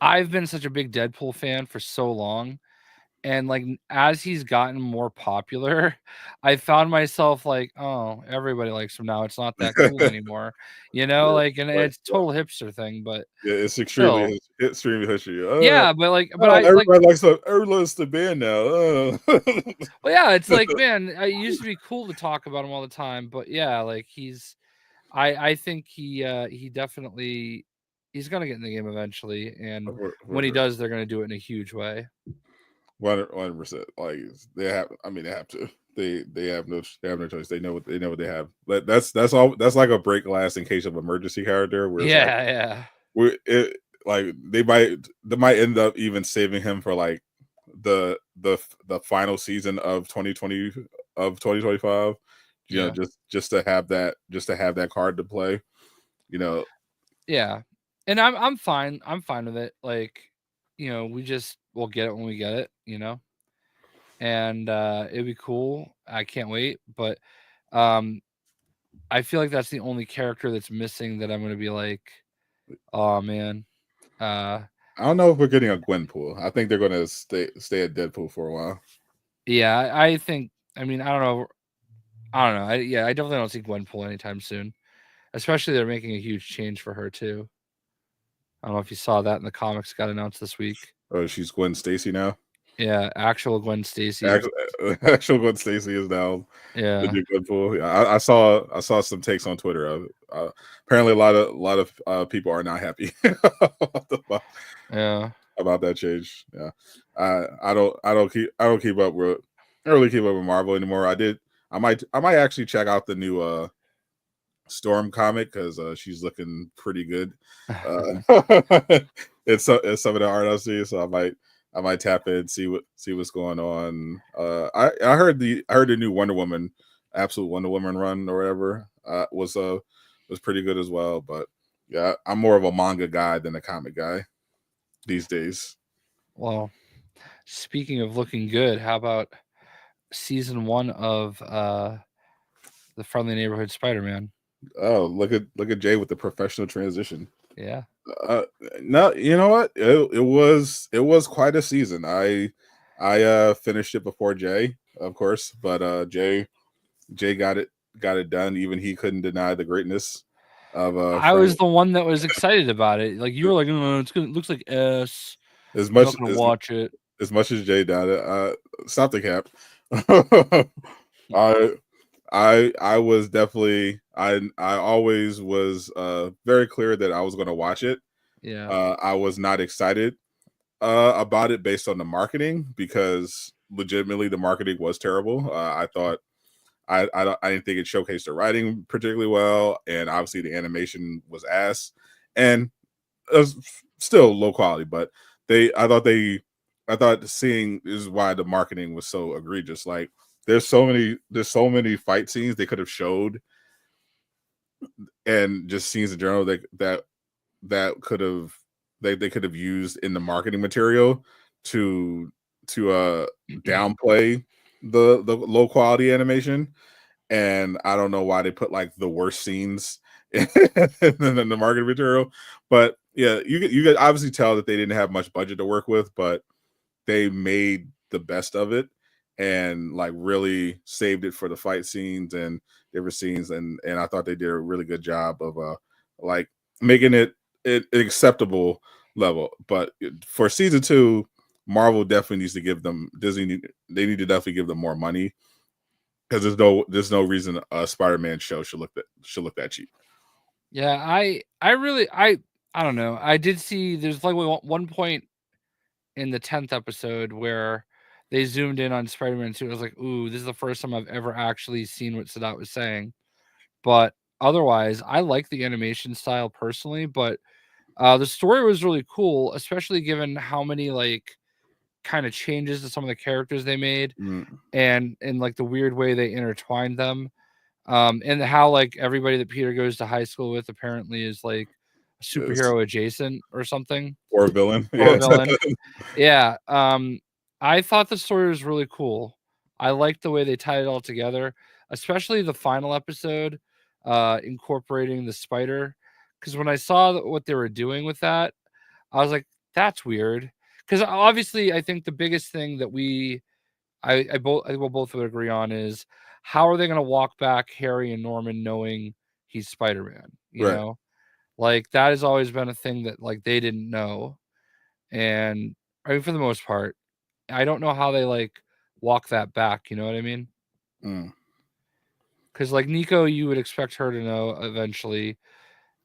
I've been such a big Deadpool fan for so long. And like as he's gotten more popular, I found myself like, oh, everybody likes him now. It's not that cool anymore, Yeah, like, and like it's total hipster thing, but yeah, it's still, extremely history. yeah, but I like, Everybody likes the band now. well, yeah, it's like, man, it used to be cool to talk about him all the time, but yeah, like I think he definitely he's gonna get in the game eventually, and For when he sure. does, they're gonna do it in a huge way. 100%. Like they have. I mean, they have to. They have no choice. They know what they have. But that's all. That's like a break glass in case of emergency character. Where it's like Yeah. like they might end up even saving him for like the final season of 2020 of 2025. Yeah. Just to have that card to play. Yeah. And I'm fine. I'm fine with it. Like, we'll get it when we get it, And it'd be cool. I can't wait. But I feel like that's the only character that's missing that I'm gonna be like, oh man. I don't know if we're getting a Gwenpool. I think they're gonna stay at Deadpool for a while. Yeah, I think I mean I don't know. I definitely don't see Gwenpool anytime soon. Especially they're making a huge change for her too. I don't know if you saw that in the comics got announced this week. Oh, she's Gwen Stacy now. Yeah, actual Gwen Stacy. Actual Gwen Stacy is now the Yeah. new Gwenpool. Yeah, I saw some takes on Twitter. Apparently, a lot of people are not happy Yeah. about that change. Yeah, I don't keep up with I don't really keep up with Marvel anymore. I might actually check out the new Storm comic because she's looking pretty good. It's some of the art I see, so I might tap in see what's going on. I heard the new Wonder Woman, Absolute Wonder Woman run or whatever was pretty good as well. But yeah, I'm more of a manga guy than a comic guy these days. Well, speaking of looking good, how about season 1 of the Friendly Neighborhood Spider-Man? Oh, look at Jay with the professional transition. Yeah. Uh, no, you know what? It was quite a season. I finished it before Jay, of course, but Jay got it done. Even he couldn't deny the greatness of I Frank. was the one that was excited about it. Like you were like, oh, it's gonna, it looks like S. As I'm much not gonna watch it. as much as Jay done it, stop the cap. I I was definitely I always was very clear that I was going to watch it. Yeah. I was not excited about it based on the marketing because legitimately the marketing was terrible. I thought I didn't think it showcased the writing particularly well, and obviously the animation was ass, and it was still low quality. But I thought seeing is why the marketing was so egregious. Like there's so many fight scenes they could have showed, and just scenes in general that could have they could have used in the marketing material to downplay the low quality animation. And I don't know why they put like the worst scenes in the marketing material. But yeah, you could obviously tell that they didn't have much budget to work with, but they made the best of it and like really saved it for the fight scenes and different scenes. And I thought they did a really good job of like making it an acceptable level. But for season 2, Marvel definitely needs to give them they need to definitely give them more money because there's no reason a Spider-Man show should look that cheap. Yeah, I really I don't know. I did see there's like one point in the 10th episode where they zoomed in on Spider-Man 2. I was like, ooh, this is the first time I've ever actually seen what Sadot was saying. But otherwise, I like the animation style personally, but the story was really cool, especially given how many like kind of changes to some of the characters they made Mm. and like the weird way they intertwined them. And how like everybody that Peter goes to high school with apparently is like Yes. superhero adjacent or something Or a villain. or a Yes. villain. Yeah. I thought the story was really cool. I liked the way they tied it all together, especially the final episode, incorporating the spider. Because when I saw what they were doing with that, I was like, that's weird. Because obviously, I think the biggest thing that I think we'll both would agree on is how are they going to walk back Harry and Norman knowing he's Spider Man? You Right. know, like that has always been a thing that like they didn't know, and I mean for the most part, I don't know how they like walk that back. You know what I mean? Mm. Because like Nico, you would expect her to know eventually.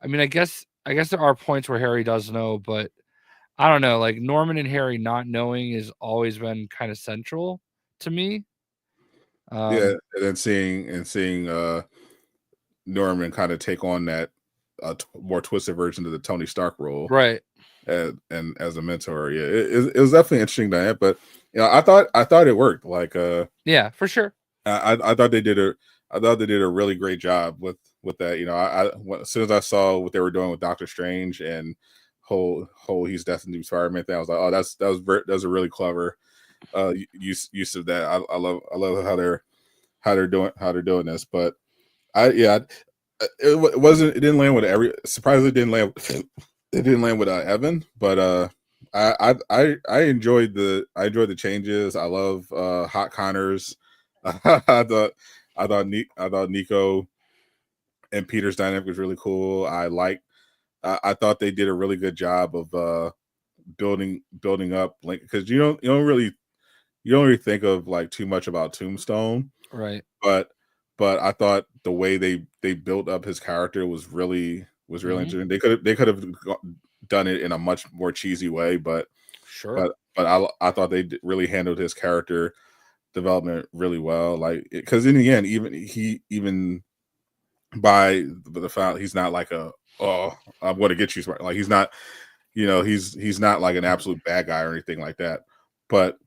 I mean, I guess there are points where Harry does know, but I don't know. Like Norman and Harry not knowing has always been kind of central to me. Yeah, Um, and then seeing Norman kind of take on that more twisted version of the Tony Stark role right. and as a mentor. Yeah, it was definitely interesting that, but I thought it worked. Like Yeah, for sure. I thought they did a really great job with that. As soon as I saw what they were doing with Doctor Strange and whole he's destined to be Spider-Man thing, I was like, oh, that was a really clever use of that. I love how they're doing this, but it didn't land with surprisingly it didn't land it didn't land with Evan, but I enjoyed the changes. I love Hot Connors. I thought I thought Nico and Peter's dynamic was really cool. I thought they did a really good job of building up Link because you don't really think of like too much about Tombstone, Right. but I thought the way they built up his character was really Mhm. interesting. They could have done it in a much more cheesy way, Sure. but I thought they really handled his character development really well. Like because in the end, even by the fact he's not like a oh I'm going to get you smart. Like he's not he's not like an absolute bad guy or anything like that. But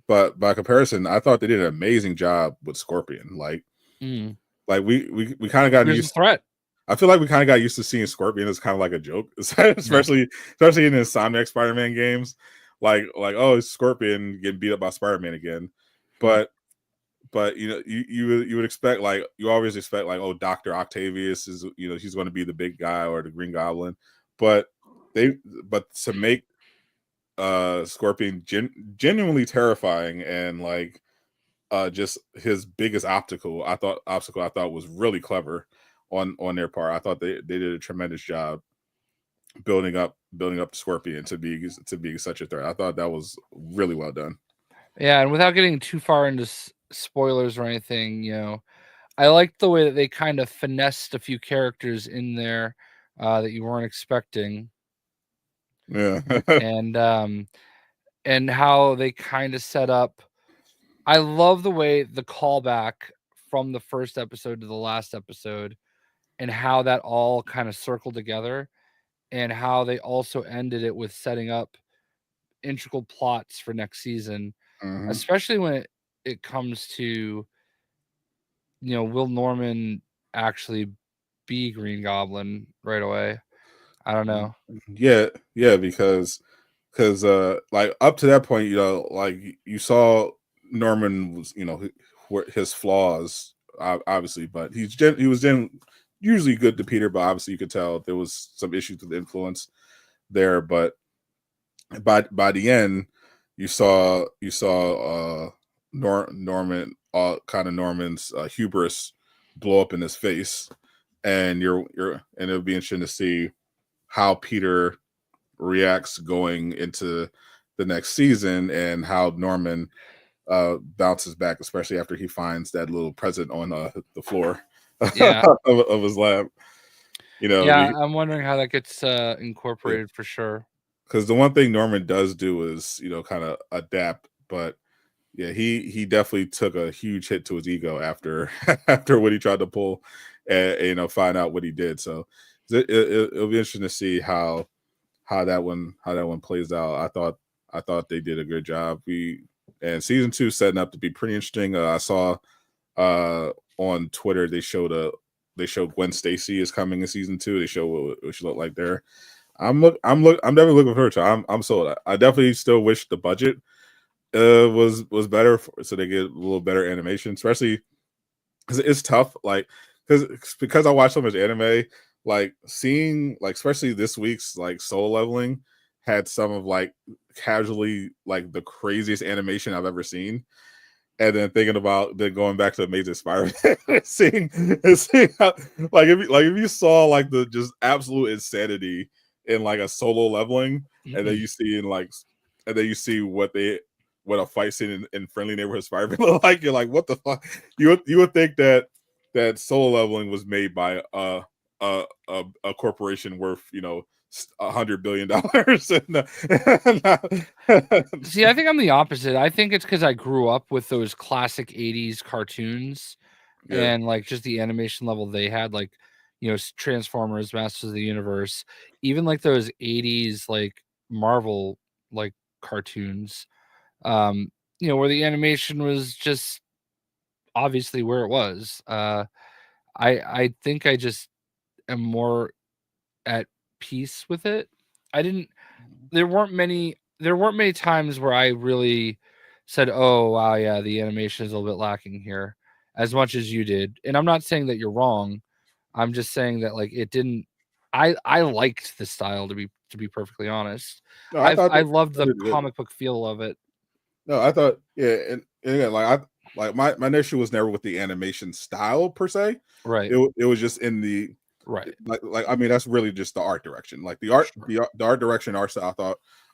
but by comparison, I thought they did an amazing job with Scorpion. Mm. Like we kind of got Here's a used. threat. I feel like we kind of got used to seeing Scorpion as kind of like a joke, Yeah. especially in the Sonic Spider-Man games. Like oh, it's Scorpion getting beat up by Spider-Man again. Mm. But you would expect like you always expect like oh Dr. Octavius is he's going to be the big guy or the Green Goblin, but but to make Scorpion genuinely terrifying and like just his biggest obstacle I thought was really clever on their part. I thought they did a tremendous job building up the Scorpion to be such a threat. I thought that was really well done. Yeah, and without getting too far into spoilers or anything, I liked the way that they kind of finessed a few characters in there that you weren't expecting. Yeah. and how they kind of set up. I love the way the callback from the first episode to the last episode and how that all kind of circled together, and how they also ended it with setting up integral plots for next season, especially when it comes to, will Norman actually be Green Goblin right away? I don't know. Yeah, because like up to that point, like you saw Norman was, his flaws, obviously, but he was usually good to Peter, but obviously you could tell there was some issues with influence there. But by the end, you saw Norman, kind of Norman's hubris blow up in his face, and and it'll be interesting to see how Peter reacts going into the next season and how Norman bounces back, especially after he finds that little present on the floor of his lab. I'm wondering how that gets incorporated for sure. Because the one thing Norman does do is, kind of adapt, but yeah, he definitely took a huge hit to his ego after what he tried to pull, and find out what he did. So it'll be interesting to see how that one plays out. I thought they did a good job. And season 2 setting up to be pretty interesting. I saw on Twitter they showed Gwen Stacy is coming in season 2. They show what she looked like there. I'm definitely looking forward to it. I'm sold. I definitely still wish the budget was better, so they get a little better animation, especially because it's tough. Like because I watch so much anime, like seeing like especially this week's like Soul Leveling had some of like casually like the craziest animation I've ever seen. And then thinking about then going back to Amazing Spider-Man, seeing how, like if you saw like the just absolute insanity in like a Solo Leveling, and then you see what a fight scene in Friendly Neighborhood Spider-Man look like, you're like, what the fuck? You would think that Solo Leveling was made by a corporation worth $100 billion. See, I think I'm the opposite. I think it's because I grew up with those classic 80s cartoons and like just the animation level they had, like, Transformers, Masters of the Universe, even like those 80s like Marvel like cartoons, where the animation was just obviously where it was. I think I just am more at peace with it. There weren't many times where I really said, "Oh, wow, yeah, the animation is a little bit lacking here," as much as you did. And I'm not saying that you're wrong. I'm just saying that like it didn't. I liked the style, to be perfectly honest. No, I loved the comic book feel of it. No, I thought and again, like my issue was never with the animation style per se. Right. It was just in the right. Like I mean that's really just the art direction. Like the art direction, art style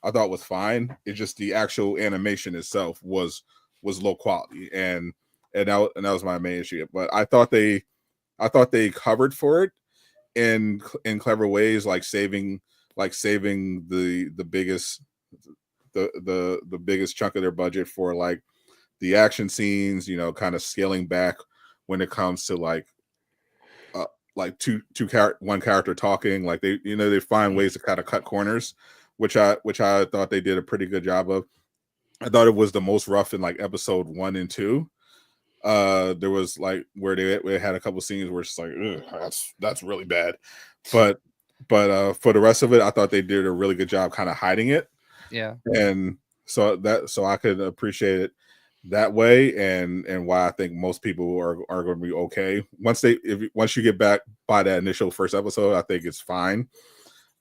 I thought was fine. It's just the actual animation itself was low quality, and that was my main issue. But I thought they covered for it in clever ways, like saving the biggest the biggest chunk of their budget for like the action scenes, kind of scaling back when it comes to like one character talking. Like they find ways to kind of cut corners, which I thought they did a pretty good job of. I thought it was the most rough in like episode 1 and 2. There was like where they had a couple scenes where it's like, that's really bad, but for the rest of it, I thought they did a really good job kind of hiding it. Yeah. And so I could appreciate it that way, and why I think most people are going to be okay once you get back by that initial first episode. I think it's fine.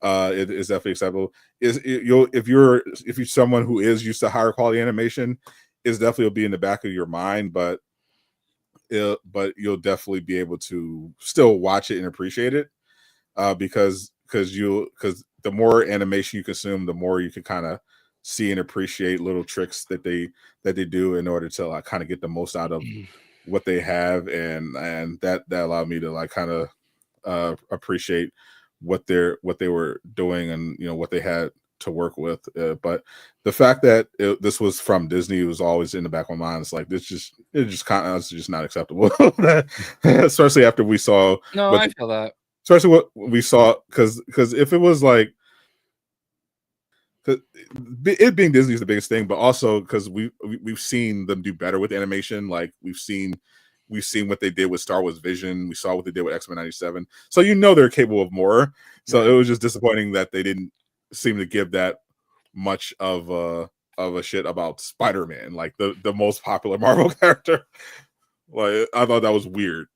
it's definitely acceptable. If you're someone who is used to higher quality animation, it's definitely will be in the back of your mind, but you'll definitely be able to still watch it and appreciate it, because the more animation you consume, the more you can kind of see and appreciate little tricks that they do in order to like kind of get the most out of what they have, and that allowed me to like kind of appreciate what they were doing, and what they had to work with. But the fact that this was from Disney was always in the back of my mind. It's like it's just kind of, it's just not acceptable. Especially after we saw No, I feel that. Especially what we saw, because if it was like, it being Disney is the biggest thing, but also because we've seen them do better with animation. Like we've seen what they did with Star Wars Vision. We saw what they did with X-Men 97. So they're capable of more. So it was just disappointing that they didn't seem to give that much of a shit about Spider-Man, like the most popular Marvel character. Like I thought that was weird.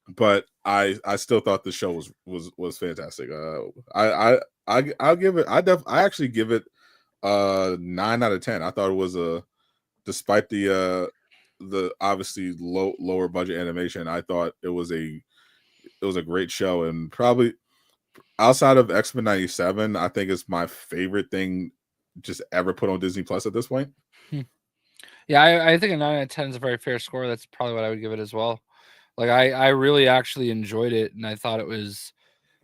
But I still thought the show was fantastic. I'll give it. I actually give it 9 out of 10. I thought it was despite the obviously lower budget animation, I thought it was a great show, and probably outside of X-Men 97, I think it's my favorite thing just ever put on Disney Plus at this point. Yeah, I think a 9 out of 10 is a very fair score. That's probably what I would give it as well. Like I really actually enjoyed it, and I thought it was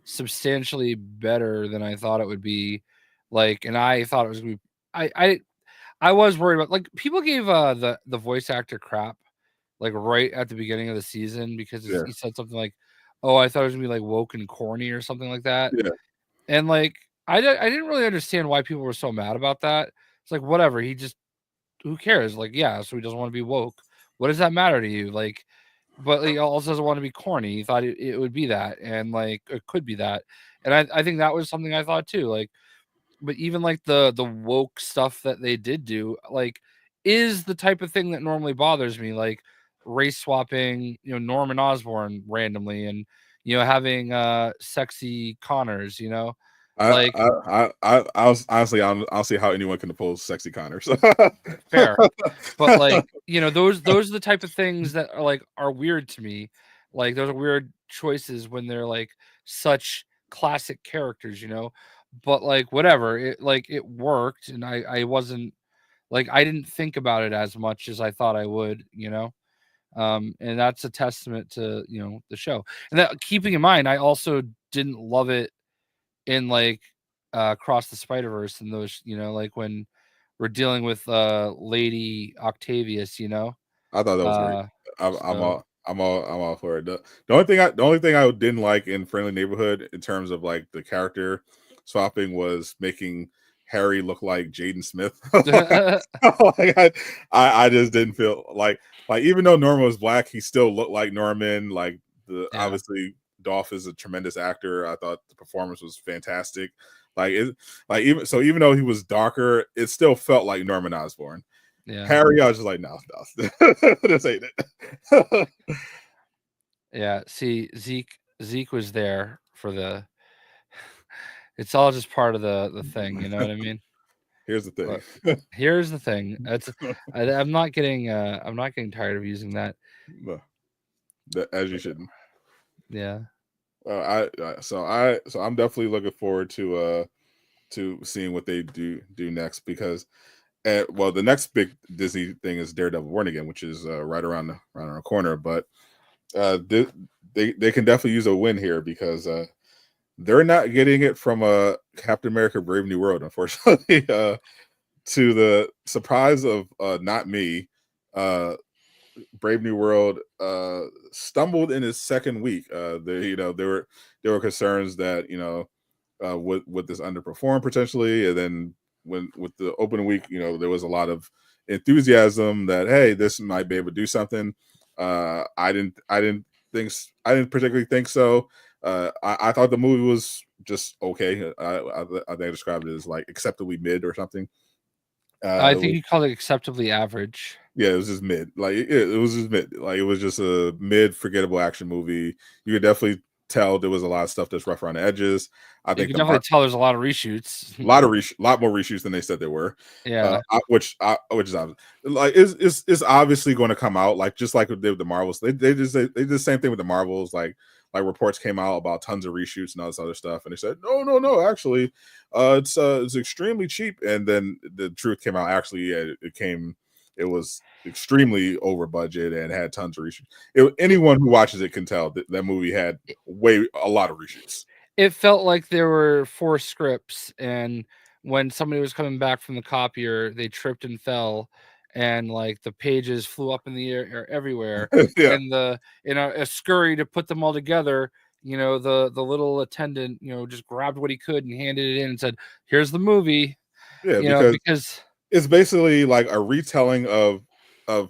substantially better than I thought it would be. Like, and I thought it was gonna be. I was worried about, like, people gave the voice actor crap like right at the beginning of the season because he said something like, "Oh, I thought it was gonna be like woke and corny or something like that." Yeah, and like I didn't really understand why people were so mad about that. It's like, whatever. Who cares? Like, yeah, so he doesn't want to be woke. What does that matter to you? Like, but he also doesn't want to be corny. He thought it would be that, and like it could be that, and I think that was something I thought too. Like, but even like the woke stuff that they did do, like, is the type of thing that normally bothers me, like race swapping, Norman Osborn randomly, and having sexy Connors, like I was honestly, I'll see how anyone can oppose sexy Connors. fair. But like, those are the type of things that are weird to me. Like those are weird choices when they're like such classic characters, But like whatever, it worked, and I wasn't like, I didn't think about it as much as I thought I would, and that's a testament to the show. And that, keeping in mind, I also didn't love it in like Across the Spider-Verse, and those, like when we're dealing with Lady Octavius, I thought that was great. I'm so all for it. The only thing I didn't like in Friendly Neighborhood in terms of like the character swapping was making Harry look like Jaden Smith. Like, I just didn't feel like even though Norman was black, he still looked like Norman. Like obviously Dolph is a tremendous actor. I thought the performance was fantastic. Even though he was darker, it still felt like Norman Osborn. yeah. Harry, I was just like, no, this ain't it. Yeah, see, Zeke was there for the. It's all just part of the thing, you know what I mean? Here's the thing. Here's the thing. I'm not getting tired of using that. No, as you shouldn't. Yeah. So I'm definitely looking forward to seeing what they do next, because the next big Disney thing is Daredevil Born Again, which is right around the corner. But they can definitely use a win here, because they're not getting it from Captain America: Brave New World, unfortunately. To the surprise of not me, Brave New World stumbled in its second week. There were concerns that would this underperform potentially, and then with the opening week, there was a lot of enthusiasm that, hey, this might be able to do something. I didn't particularly think so. I thought the movie was just okay. I think I described it as like acceptably mid or something. I think you called it acceptably average. Yeah, it was just mid. Like it was just mid. Like it was just a mid, forgettable action movie. You could definitely tell there was a lot of stuff that's rough around the edges. I You think can definitely tell there's a lot of reshoots. lot more reshoots than they said there were. Yeah, Which is like is obviously going to come out, like just like they did with the Marvels. They did the same thing with the Marvels. Like reports came out about tons of reshoots and all this other stuff, and they said no, actually, it's extremely cheap. And then the truth came out. Actually, yeah, it was extremely over budget and had tons of reshoots. Anyone who watches it can tell that movie had a lot of reshoots. It felt like there were 4 scripts, and when somebody was coming back from the copier, they tripped and fell, and like the pages flew up in the air everywhere. Yeah. And in a scurry to put them all together, the little attendant, just grabbed what he could and handed it in and said, "Here's the movie." Yeah, because it's basically like a retelling of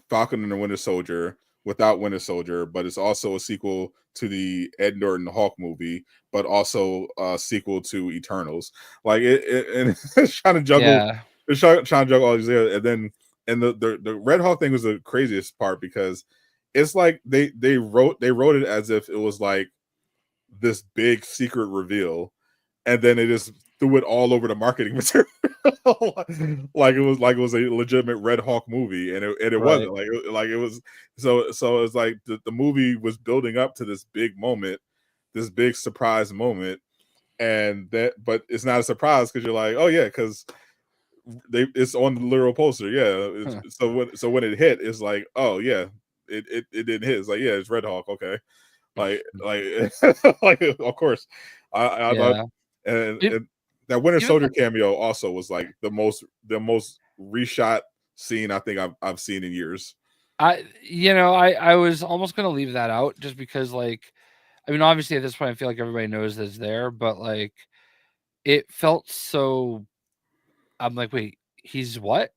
Falcon and the Winter Soldier without Winter Soldier, but it's also a sequel to the Ed Norton Hulk movie, but also a sequel to Eternals. Like and it's trying to juggle, it's trying to juggle all these, and the Red Hulk thing was the craziest part, because it's like they wrote it as if it was like this big secret reveal, and then they just threw it all over the marketing material. like it was a legitimate Red Hawk movie, and it wasn't like it was. So it's like the movie was building up to this big moment, this big surprise moment, but it's not a surprise because you're like, oh yeah, because it's on the literal poster. Yeah. So when it hit, it's like, oh yeah, it didn't hit. It's like, yeah, it's Red Hawk. Okay. Like of course. I thought, and that Winter Soldier cameo also was like the most reshot scene I think I've seen in years. I was almost gonna leave that out just because, like, I mean, obviously at this point I feel like everybody knows that's there, but like it felt so. I'm like, wait, he's what?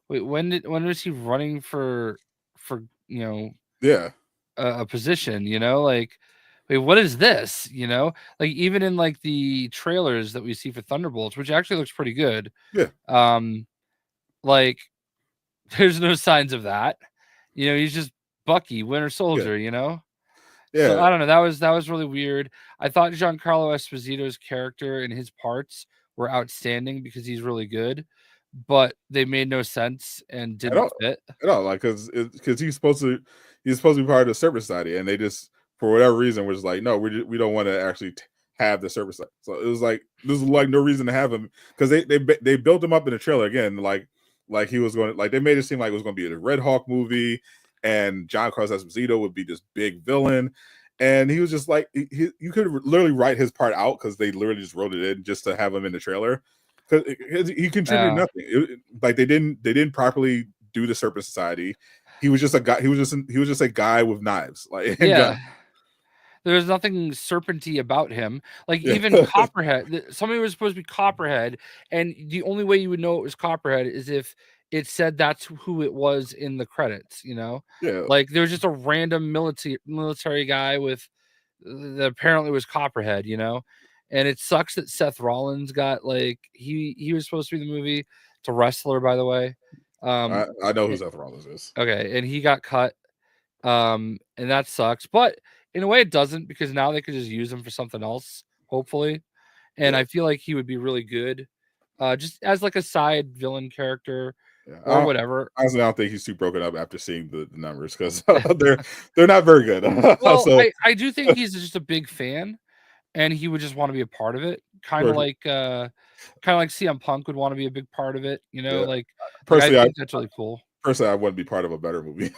Wait, when was he running for yeah a position? Like, wait, what is this? Like even in like the trailers that we see for Thunderbolts, which actually looks pretty good. Yeah. Like there's no signs of that. He's just Bucky, Winter Soldier. Yeah. So I don't know. That was really weird. I thought Giancarlo Esposito's character and his parts were outstanding because he's really good, but they made no sense and didn't fit at all. Like because he's supposed to be part of the Serpent Society, and they just for whatever reason was like, no, we don't want to actually have the Serpent Society. So it was like there's like no reason to have him, because they built him up in the trailer again, like he was going, like they made it seem like it was going to be a Red Hawk movie, and Giancarlo Esposito would be this big villain. And he was just like, you could literally write his part out, because they literally just wrote it in just to have him in the trailer, because he contributed nothing. Like they didn't properly do the Serpent Society. He was just a guy. He was just a guy with knives. Like there's nothing serpenty about him. Like even Copperhead. Somebody was supposed to be Copperhead, and the only way you would know it was Copperhead is if it said that's who it was in the credits. Like there was just a random military guy with that apparently was Copperhead. And it sucks that Seth Rollins got, like, he was supposed to be the movie. It's a wrestler, by the way. I know who Seth Rollins is. Okay, and he got cut. And that sucks. But in a way it doesn't, because now they could just use him for something else, hopefully. And I feel like he would be really good. Just as like a side villain character or whatever. Honestly, I don't think he's too broken up after seeing the numbers, because they're not very good. Well, I do think he's just a big fan, and he would just want to be a part of it, kind of like CM Punk would want to be a big part of it. Like personally, I think that's really cool. Personally, I want to be part of a better movie.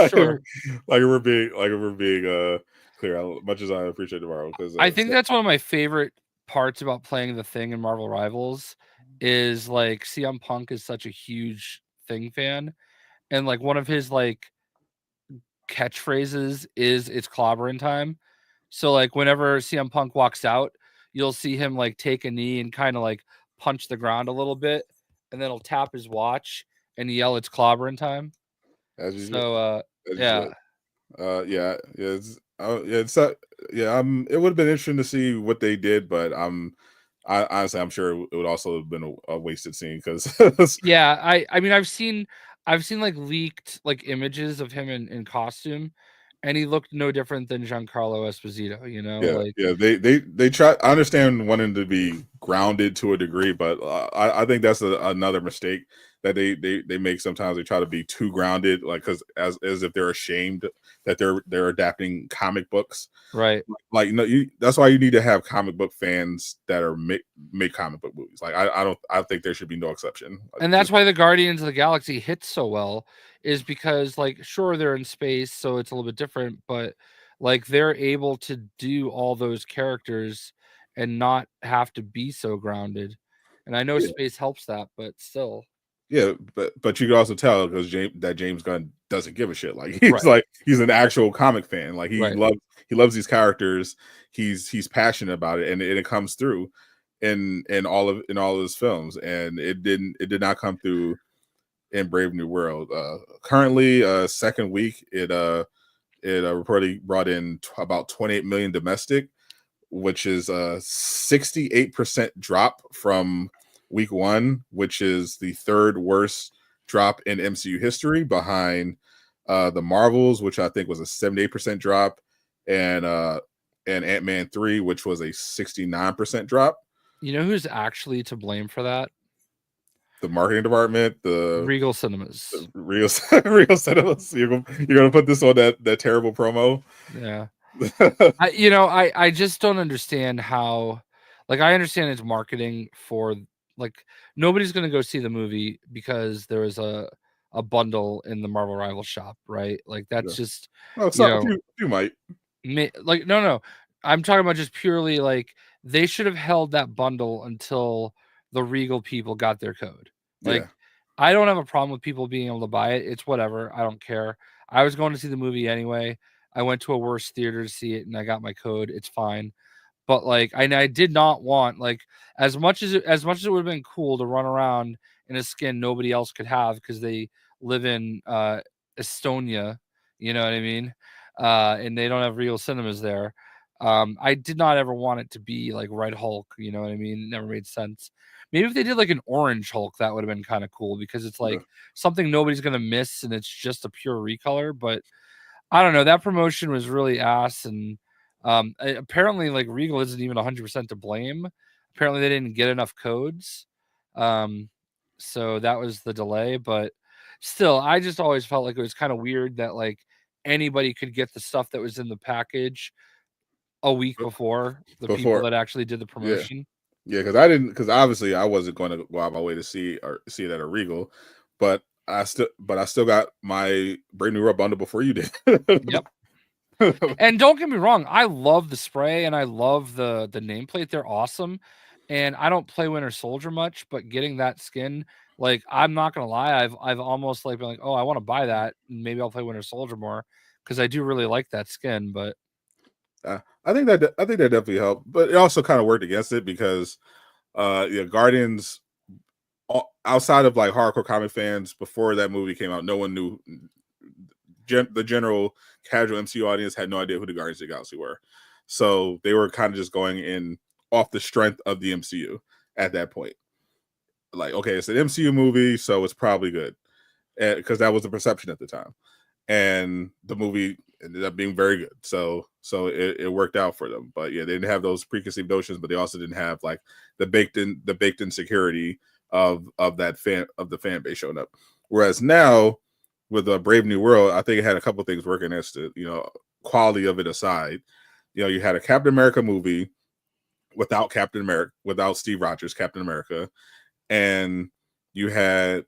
Sure. Like we're being clear. As much as I appreciate the Marvel, because I think that's one of my favorite parts about playing the Thing in Marvel Rivals is like CM Punk is such a huge Thing fan, and like one of his like catchphrases is "It's clobbering time." So like whenever CM Punk walks out, you'll see him like take a knee and kind of like punch the ground a little bit, and then he'll tap his watch and yell, "It's clobbering time." As you so yeah. It would have been interesting to see what they did, but honestly, I'm sure it would also have been a wasted scene, because I mean I've seen like leaked like images of him in costume, and he looked no different than Giancarlo Esposito. You know, Yeah, like yeah. They try. I understand wanting to be grounded to a degree, but I think that's another mistake that they make sometimes. They try to be too grounded, like because as if they're ashamed that they're adapting comic books. right. Like that's why you need to have comic book fans that are make comic book movies. Like I think there should be no exception. And that's why the Guardians of the Galaxy hits so well, is because like sure they're in space, so it's a little bit different, but like they're able to do all those characters and not have to be so grounded. And I know Yeah. space helps that, but still. Yeah, but you can also tell because James Gunn doesn't give a shit. Like he's Right. like he's an actual comic fan. Like Right. he loves these characters. He's passionate about it, and it comes through in all of his films. And it did not come through in Brave New World. Currently, second week, it reportedly brought in about 28 million domestic, which is a 68% drop from week one, which is the third worst drop in MCU history, behind the Marvels, which I think was a 78% drop, and Ant-Man 3, which was a 69% drop. You know who's actually to blame for that? The marketing department, the Regal Cinemas. Real Cinemas. You're gonna put this on that terrible promo. Yeah. I just don't understand how, like, I understand it's marketing for, like, nobody's going to go see the movie because there was a bundle in the Marvel Rival shop, right? Like, that's Yeah. just, Oh, you so know, you might. like, no, I'm talking about just purely like they should have held that bundle until the Regal people got their code. Like, Yeah. I don't have a problem with people being able to buy it. It's whatever. I don't care. I was going to see the movie anyway. I went to a worse theater to see it and I got my code. It's fine. But like I did not want, like, as much as it would have been cool to run around in a skin nobody else could have because they live in Estonia, you know what I mean? And they don't have real cinemas there. I did not ever want it to be like Red Hulk, you know what I mean? It never made sense. Maybe if they did like an orange Hulk, that would have been kind of cool because it's like something nobody's gonna miss and it's just a pure recolor. But I don't know. That promotion was really ass, and apparently, like Regal isn't even 100% to blame. Apparently, they didn't get enough codes, so that was the delay. But still, I just always felt like it was kind of weird that like anybody could get the stuff that was in the package a week before the people that actually did the promotion. Yeah, because obviously I wasn't going to go out my way to see it at a Regal, but I still got my Brave New World bundle before you did. Yep. And don't get me wrong, I love the spray and I love the nameplate. They're awesome. And I don't play Winter Soldier much, but getting that skin, like, I'm not gonna lie, I've almost like been like, oh, I want to buy that. Maybe I'll play Winter Soldier more because I do really like that skin. But I think that definitely helped, but it also kind of worked against it because Guardians, outside of like hardcore comic fans, before that movie came out, no one knew. The general casual MCU audience had no idea who the Guardians of the Galaxy were, so they were kind of just going in off the strength of the MCU at that point. Like, okay, it's an MCU movie, so it's probably good, because that was the perception at the time, and the movie ended up being very good. So it worked out for them. But yeah, they didn't have those preconceived notions, but they also didn't have like the baked in security of the fan base showing up. Whereas now, with a Brave New World, I think it had a couple things working against it. Quality of it aside, you had a Captain America movie without Steve Rogers, Captain America, and you had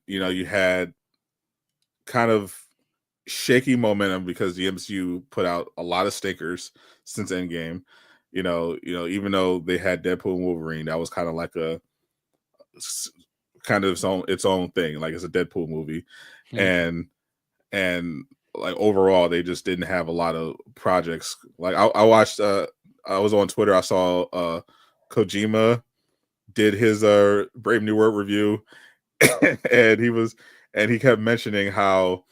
kind of shaky momentum because the MCU put out a lot of stinkers since Endgame. Even though they had Deadpool and Wolverine, that was kind of like a kind of its own thing. Like, it's a Deadpool movie, and like overall, they just didn't have a lot of projects. Like, I watched. I was on Twitter. I saw Kojima did his Brave New World review, and he kept mentioning how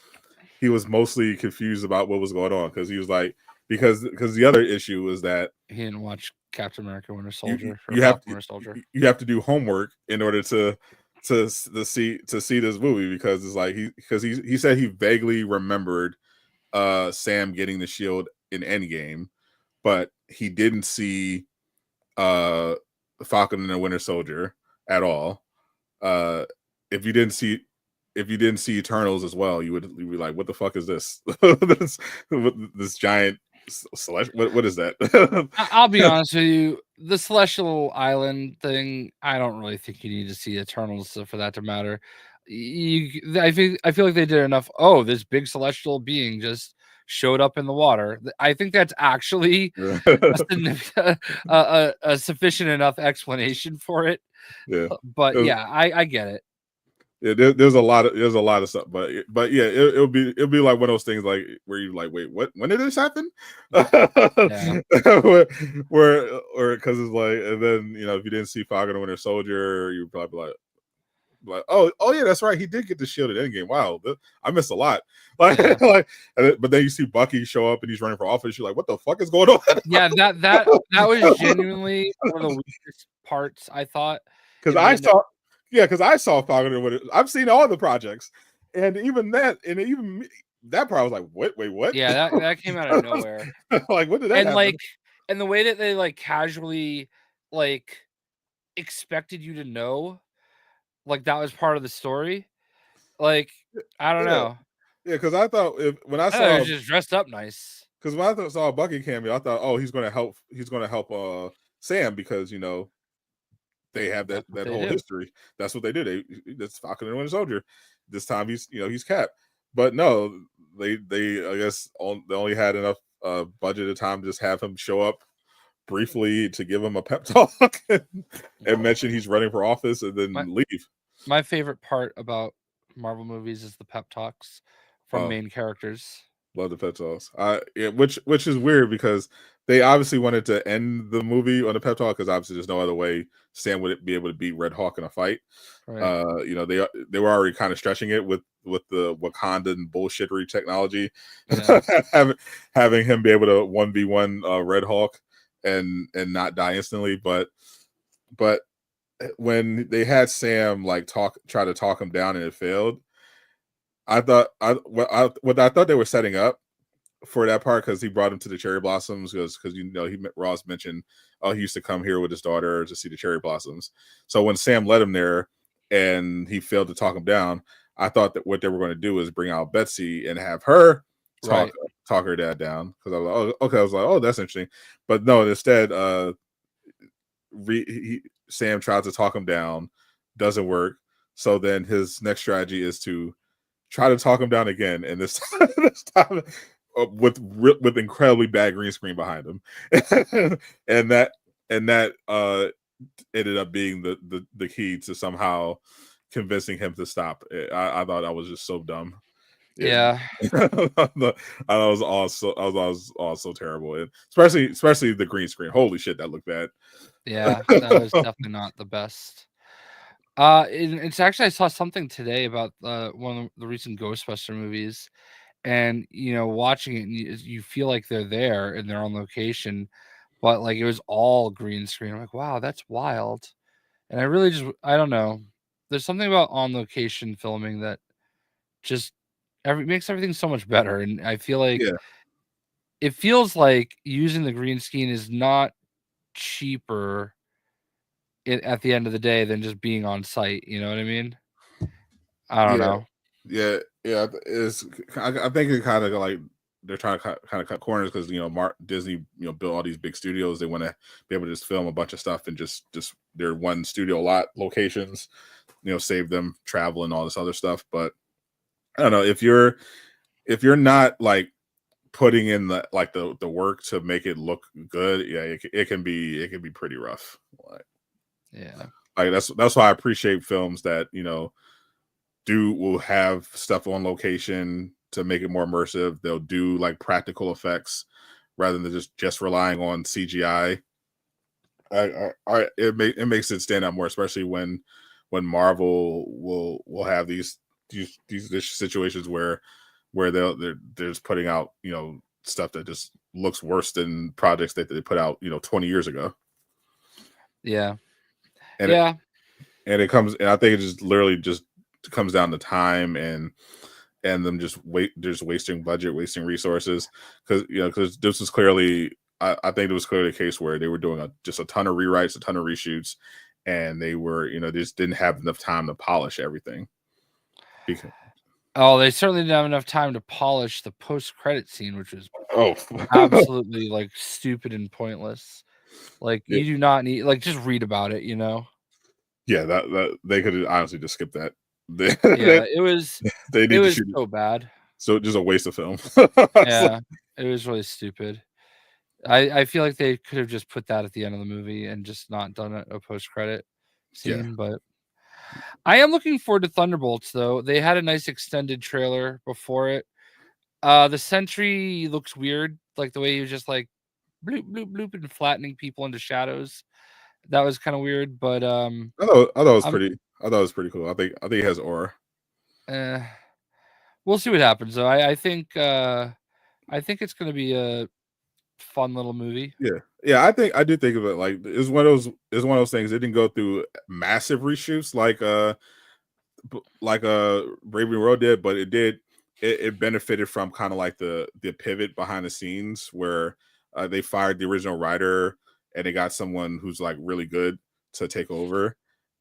he was mostly confused about what was going on because he was like, because the other issue is that he didn't watch Captain America Winter Soldier you have Winter Soldier. You have to do homework in order to see this movie, because it's like he said he vaguely remembered Sam getting the shield in Endgame, but he didn't see Falcon and the Winter Soldier at all. If you didn't see Eternals as well, you'd be like, "What the fuck is this? this giant celestial? What is that?" I'll be honest with you, the Celestial Island thing, I don't really think you need to see Eternals for that to matter. I feel like they did enough. Oh, this big celestial being just showed up in the water. I think that's actually a sufficient enough explanation for it. Yeah, but yeah, I get it. Yeah, there's a lot of stuff, but yeah, it'll be like one of those things like where you like, wait, what? When did this happen? Yeah. Or because it's like, and then if you didn't see Falcon and Winter Soldier, you'd probably like, oh yeah, that's right, he did get the shield at Endgame. Wow, I missed a lot. Like, but then you see Bucky show up and he's running for office. You're like, what the fuck is going on? Yeah, that was genuinely one of the weakest parts, I thought. Because I saw Falcon and Winter. I've seen all the projects, and even that part was like, wait, what? Yeah, that came out of nowhere. Like, what did that happen? And the way that they like casually like expected you to know, like that was part of the story. Like, I don't know. Yeah, because I thought when I saw, he was just dressed up nice. Because when I saw a Bucky cameo, I thought, oh, he's going to help. He's going to help Sam because they have that whole history. That's what they did. That's Falcon and Winter Soldier. This time he's Cap. But no, they I guess they only had enough budget of time to just have him show up briefly to give him a pep talk and mention he's running for office and then leave. My favorite part about Marvel movies is the pep talks from main characters. Love the pep talks. Which is weird because they obviously wanted to end the movie on a pep talk because obviously there's no other way Sam would be able to beat Red Hawk in a fight. Right. They were already kind of stretching it with the Wakandan bullshittery technology, having him be able to 1v1 Red Hawk and not die instantly. But when they had Sam like try to talk him down and it failed, I thought what I thought they were setting up for that part because he brought him to the cherry blossoms because Ross mentioned he used to come here with his daughter to see the cherry blossoms. So when Sam led him there and he failed to talk him down, I thought that what they were going to do is bring out Betsy and have her talk her dad down because I was like, oh, okay, I was like, oh, that's interesting, but no, instead Sam tries to talk him down, doesn't work. So then his next strategy is to try to talk him down again, and this time with incredibly bad green screen behind him, and that ended up being the key to somehow convincing him to stop. I thought that was just so dumb. Yeah, I was all so terrible, and especially the green screen. Holy shit, that looked bad. Yeah, that was definitely not the best. It's actually I saw something today about one of the recent Ghostbuster movies, and watching it, you feel like they're there and they're on location, but like it was all green screen. I'm like, wow, that's wild. And I don't know. There's something about on location filming that just makes everything so much better. And I feel like it feels like using the green screen is not cheaper at the end of the day than just being on site. You know what I mean? I don't know. Yeah. I think it kind of like they're trying to kind of cut corners because Disney built all these big studios. They want to be able to just film a bunch of stuff and just their one studio lot locations, save them travel and all this other stuff. But I don't know if you're not like putting in the work to make it look good. Yeah, it can be pretty rough. Like that's why I appreciate films that will have stuff on location to make it more immersive. They'll do like practical effects rather than just relying on CGI. It makes it stand out more, especially when Marvel will have these situations where they're just putting out stuff that just looks worse than projects that they put out 20 years ago. Yeah. And it comes, and I think it just literally just comes down to time and and them just wasting budget, wasting resources, because this was clearly, I think it was clearly a case where they were doing just a ton of rewrites, a ton of reshoots, and they were, they just didn't have enough time to polish everything. They certainly didn't have enough time to polish the post-credit scene, which was absolutely like stupid and pointless. Like you do not need, like, just read about it, Yeah, that they could have honestly just skipped that. It was so bad. So just a waste of film. Yeah, it was really stupid. I feel like they could have just put that at the end of the movie and just not done a post-credit scene. But I am looking forward to Thunderbolts, though. They had a nice extended trailer before it. The Sentry looks weird, like the way he was just like bloop bloop bloop and flattening people into shadows. That was kind of weird, but I thought it was pretty. I thought it was pretty cool. I think he has aura. We'll see what happens, though. I think it's going to be a fun little movie. Yeah. I do think of it like it's one of those things. It didn't go through massive reshoots like Brave New World did, but it did. It benefited from kind of like the pivot behind the scenes where they fired the original writer and they got someone who's like really good to take over.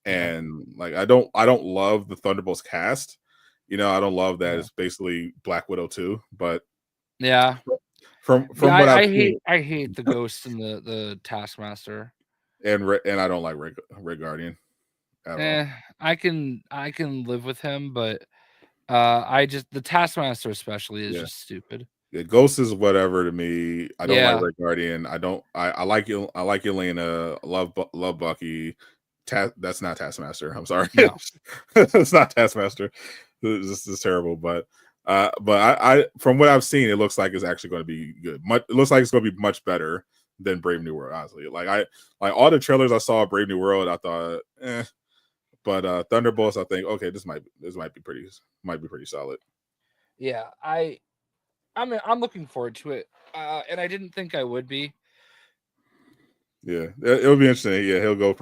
And like I don't love the Thunderbolts cast. I don't love that it's basically Black Widow too. But from what I hate the Ghost and the Taskmaster. And I don't like Red Guardian at all. I can live with him, but the Taskmaster especially is just stupid. Yeah, Ghost is whatever to me. I don't like Red Guardian. I like Yelena. Love Bucky. That's not Taskmaster. I'm sorry. No. It's not Taskmaster. This is terrible. But I from what I've seen, it looks like it's actually going to be good. It looks like it's going to be much better than Brave New World. Honestly, like all the trailers I saw of Brave New World, I thought, But Thunderbolts, I think, okay, this might be pretty solid. Yeah, I'm looking forward to it, and I didn't think I would be. Yeah, it'll be interesting. Yeah, he'll go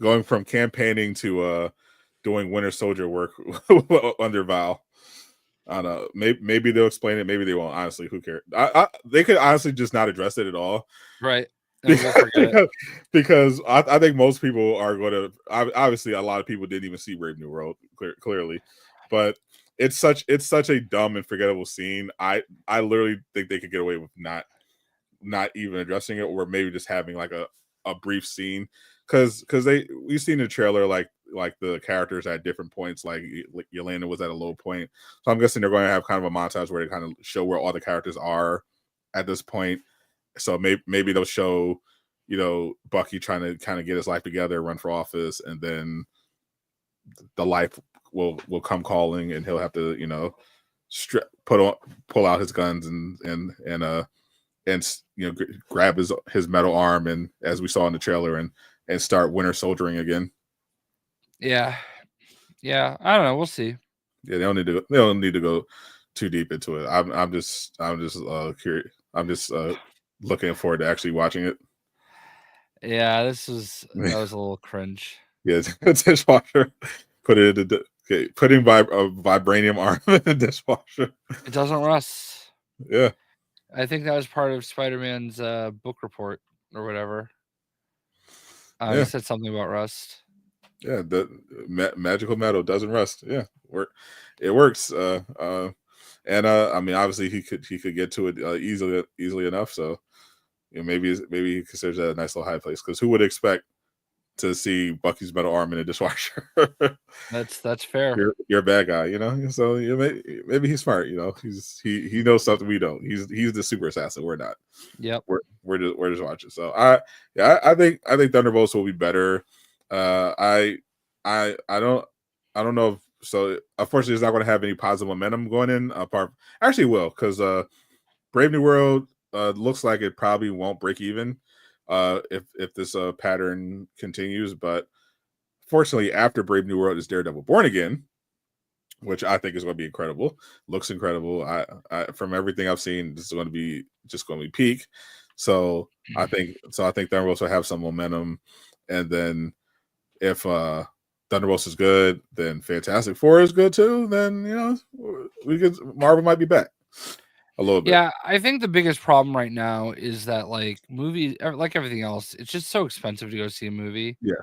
going from campaigning to doing Winter Soldier work under Val. I don't know. Maybe they'll explain it. Maybe they won't. Honestly, who cares? They could honestly just not address it at all. Right. Because I think most people are going to. Obviously, a lot of people didn't even see Brave New World clearly, but it's such a dumb and forgettable scene. I literally think they could get away with not even addressing it, or maybe just having like a brief scene, because we've seen the trailer like the characters at different points, like Yelena was at a low point, so I'm guessing they're going to have kind of a montage where they kind of show where all the characters are at this point. So maybe they'll show, Bucky trying to kind of get his life together, run for office, and then the life will come calling, and he'll have to, pull out his guns and grab his metal arm, and as we saw in the trailer, and start Winter Soldiering again. Yeah, I don't know. We'll see. Yeah, they don't need to go too deep into it. I'm just curious. I'm just looking forward to actually watching it. Yeah, that was a little cringe. Yeah, dishwasher. Putting vibranium arm in the dishwasher. It doesn't rust. Yeah, I think that was part of Spider-Man's book report or whatever. He said something about rust. Yeah, the magical metal doesn't rust. Yeah, it works. And I mean, obviously he could get to it easily enough. So maybe he considers that a nice little high place, because who would expect to see Bucky's metal arm in a dishwasher? That's fair. You're a bad guy, So maybe he's smart. He knows something we don't. He's the super assassin. We're not. Yep. We're just watching. So I think Thunderbolts will be better. I don't know if, so unfortunately it's not going to have any positive momentum going in. Actually will, because Brave New World looks like it probably won't break even if this pattern continues. But fortunately, after Brave New World is Daredevil Born Again, which I think is going to be incredible. Looks incredible. I from everything I've seen, this is going to be peak. So I think Thunderbolts will have some momentum, and then if Thunderbolts is good, then Fantastic Four is good too, then Marvel might be back a little bit. Yeah, I think the biggest problem right now is that like movies, like everything else, it's just so expensive to go see a movie. Yeah.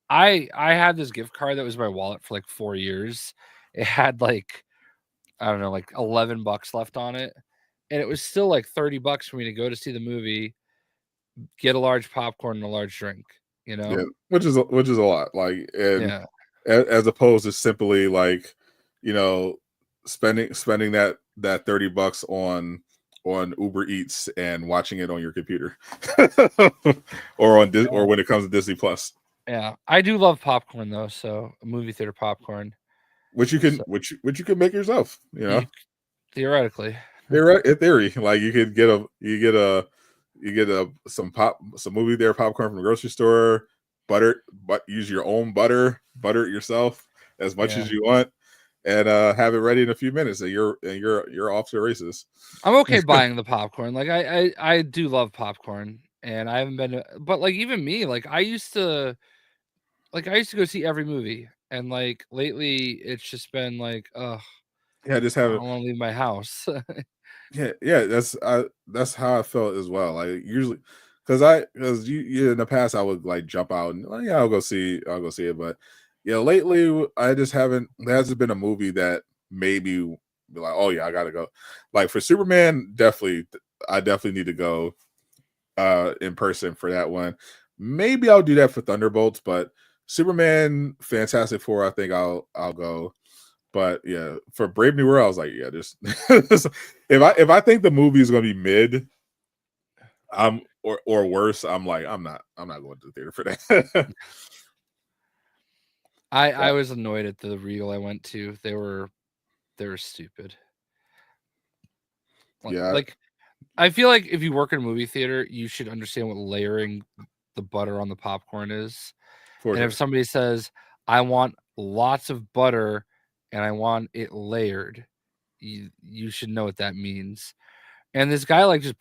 I had this gift card that was my wallet for like 4 years. It had like, I don't know, like $11 left on it. And it was still like $30 for me to go to see the movie, get a large popcorn and a large drink, Yeah, which is a lot. Like, and Yeah. as opposed to simply like, spending that $30 on Uber Eats and watching it on your computer, or or when it comes to Disney Plus. Yeah, I do love popcorn though, so movie theater popcorn, which you can make yourself. Theoretically. In theory, like you get some movie theater popcorn from the grocery store, use your own butter it yourself as much as you want, and have it ready in a few minutes, and you're off to the races. I'm okay buying the popcorn. Like I do love popcorn, and I haven't been, but like even me, like I used to go see every movie, and like lately it's just been like, just I have don't want to leave my house. yeah, that's how I felt as well. Like usually, because you in the past I would like jump out and I'll go see it, but lately I just haven't. There hasn't been a movie that made me be like, oh yeah, I gotta go. Like for Superman, I definitely need to go in person for that one. Maybe I'll do that for Thunderbolts, but Superman, Fantastic Four, I think I'll go. But yeah, for Brave New World, I was like, yeah, just if I think the movie is gonna be mid, or worse, I'm like, I'm not going to the theater for that. I was annoyed at the Regal I went to. They were stupid. Like I feel like if you work in a movie theater, you should understand what layering the butter on the popcorn is. If somebody says, I want lots of butter and I want it layered, you should know what that means. And this guy like just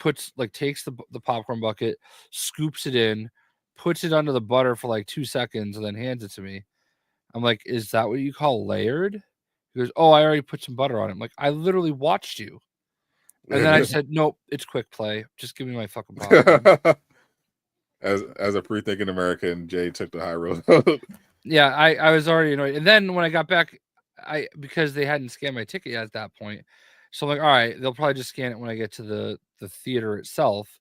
takes the popcorn bucket, scoops it in, puts it under the butter for like 2 seconds, and then hands it to me. I'm like, is that what you call layered? He goes, oh, I already put some butter on it. I'm like, I literally watched you. And then I said, nope, it's Quickplay. Just give me my fucking popcorn. As a pre-thinking American, Jay took the high road. Yeah, I was already annoyed. And then when I got back, because they hadn't scanned my ticket yet at that point. So I'm like, all right, they'll probably just scan it when I get to the theater itself.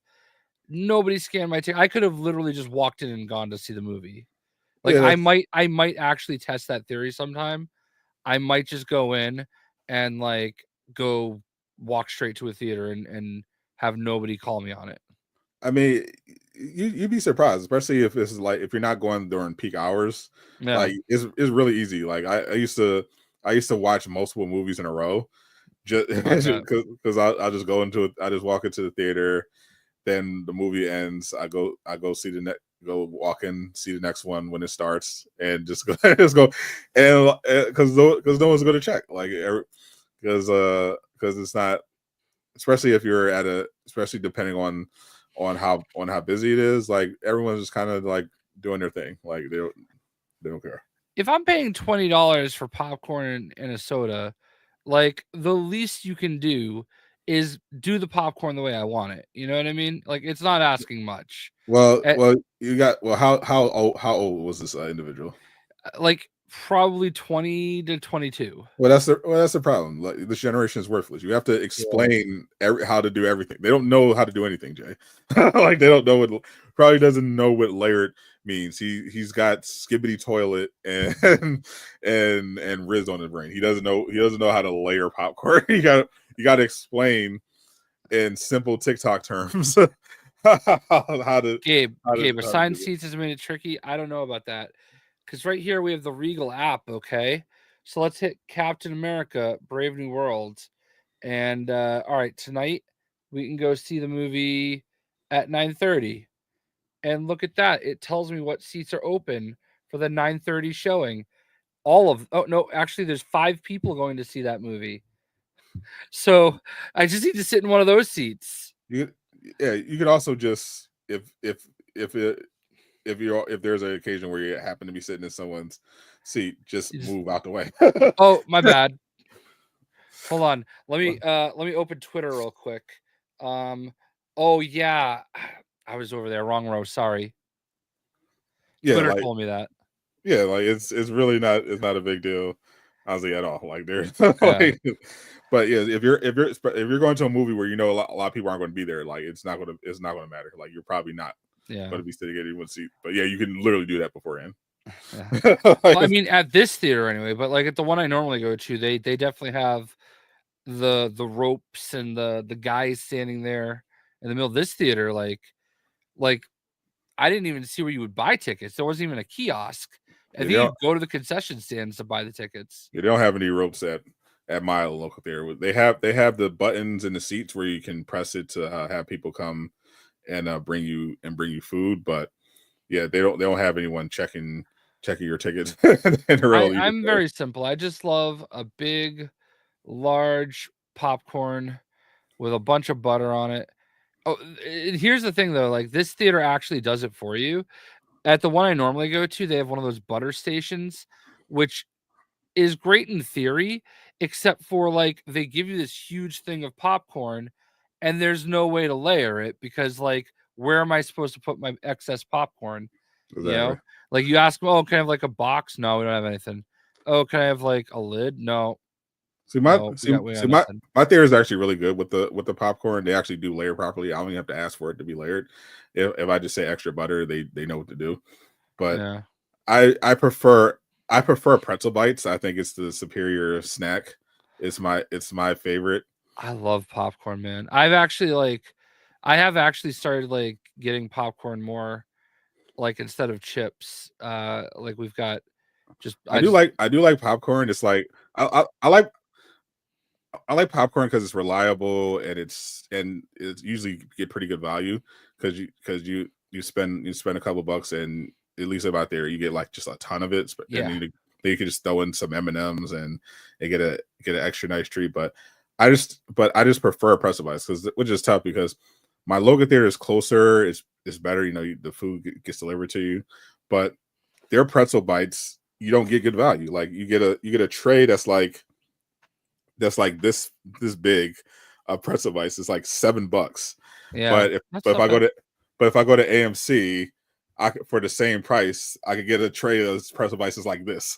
Nobody scanned my ticket. I could have literally just walked in and gone to see the movie. Like I might actually test that theory sometime. I might just go in and like go walk straight to a theater and have nobody call me on it. I mean, you'd be surprised, especially if it's like if you're not going during peak hours. Yeah. Like it's really easy. Like I used to watch multiple movies in a row, just because I just go into it. I just walk into the theater, then the movie ends. I go see go walk in, see the next one when it starts, and just go and because no one's going to check, like because it's not, especially if you're especially depending on how busy it is, like everyone's just kind of like doing their thing, like they don't care. If I'm paying $20 for popcorn and a soda, like the least you can do is do the popcorn the way I want it. You know what I mean? Like it's not asking much. Well, you got how old was this individual? Like probably 20 to 22. Well, that's the problem. Like this generation is worthless. You have to explain how to do everything. They don't know how to do anything, Jay. Like they don't know probably doesn't know what layered means. He's got skibbity toilet and Riz on his brain. He doesn't know how to layer popcorn. You got to explain in simple TikTok terms how to Gabe, assigned seats has made it tricky. I don't know about that. Because right here we have the Regal app, okay? So let's hit Captain America, Brave New World. And all right, tonight we can go see the movie at 9:30. And look at that. It tells me what seats are open for the 9:30 showing. Actually there's 5 people going to see that movie. So I just need to sit in one of those seats. You could also just if if there's an occasion where you happen to be sitting in someone's seat, just move out the way. Oh, my bad. Hold on. Let me open Twitter real quick. Oh yeah, I was over there, wrong row. Sorry. Yeah, Twitter like told me that. yeah, like it's really not a big deal, honestly, at all. Like there's Yeah. but yeah, if you're going to a movie where you know a lot of people aren't going to be there, like it's not gonna matter. Like you're probably not going to be sitting in anyone's seat. But yeah, you can literally do that beforehand. Yeah. Well, I mean, at this theater anyway, but like at the one I normally go to, they definitely have the ropes and the guys standing there in the middle of this theater. Like I didn't even see where you would buy tickets. There wasn't even a kiosk. I think you go to the concession stands to buy the tickets. They don't have any ropes at my local theater. They have the buttons in the seats where you can press it to have people come and bring you food. But yeah, they don't have anyone checking your tickets. I'm very simple. I just love a big, large popcorn with a bunch of butter on it. Oh, here's the thing though, like this theater actually does it for you. At the one I normally go to, they have one of those butter stations, which is great in theory, except for like they give you this huge thing of popcorn and there's no way to layer it because like where am I supposed to put my excess popcorn? Exactly. You know, like you ask, oh, can I have like a box? No, we don't have anything. Oh, can I have like a lid? No. See my theory is actually really good with the popcorn. They actually do layer properly. I don't even have to ask for it to be layered. If I just say extra butter, they know what to do. But yeah. I prefer pretzel bites. I think it's the superior snack. It's my favorite. I love popcorn, man. I have actually started like getting popcorn more, like instead of chips. Like we've got just I do like popcorn. It's like I like popcorn because it's reliable and it's usually get pretty good value because you spend a couple bucks and at least about there you get like just a ton of it. Yeah. And you can just throw in some M&Ms and get an extra nice treat. But I just prefer pretzel bites which is tough because my local theater is closer. It's better. You know, the food gets delivered to you, but their pretzel bites you don't get good value. Like you get a tray that's like this big pretzel bites. It's like $7. Yeah, but if I go to AMC, for the same price, I could get a tray of pretzel bites like this.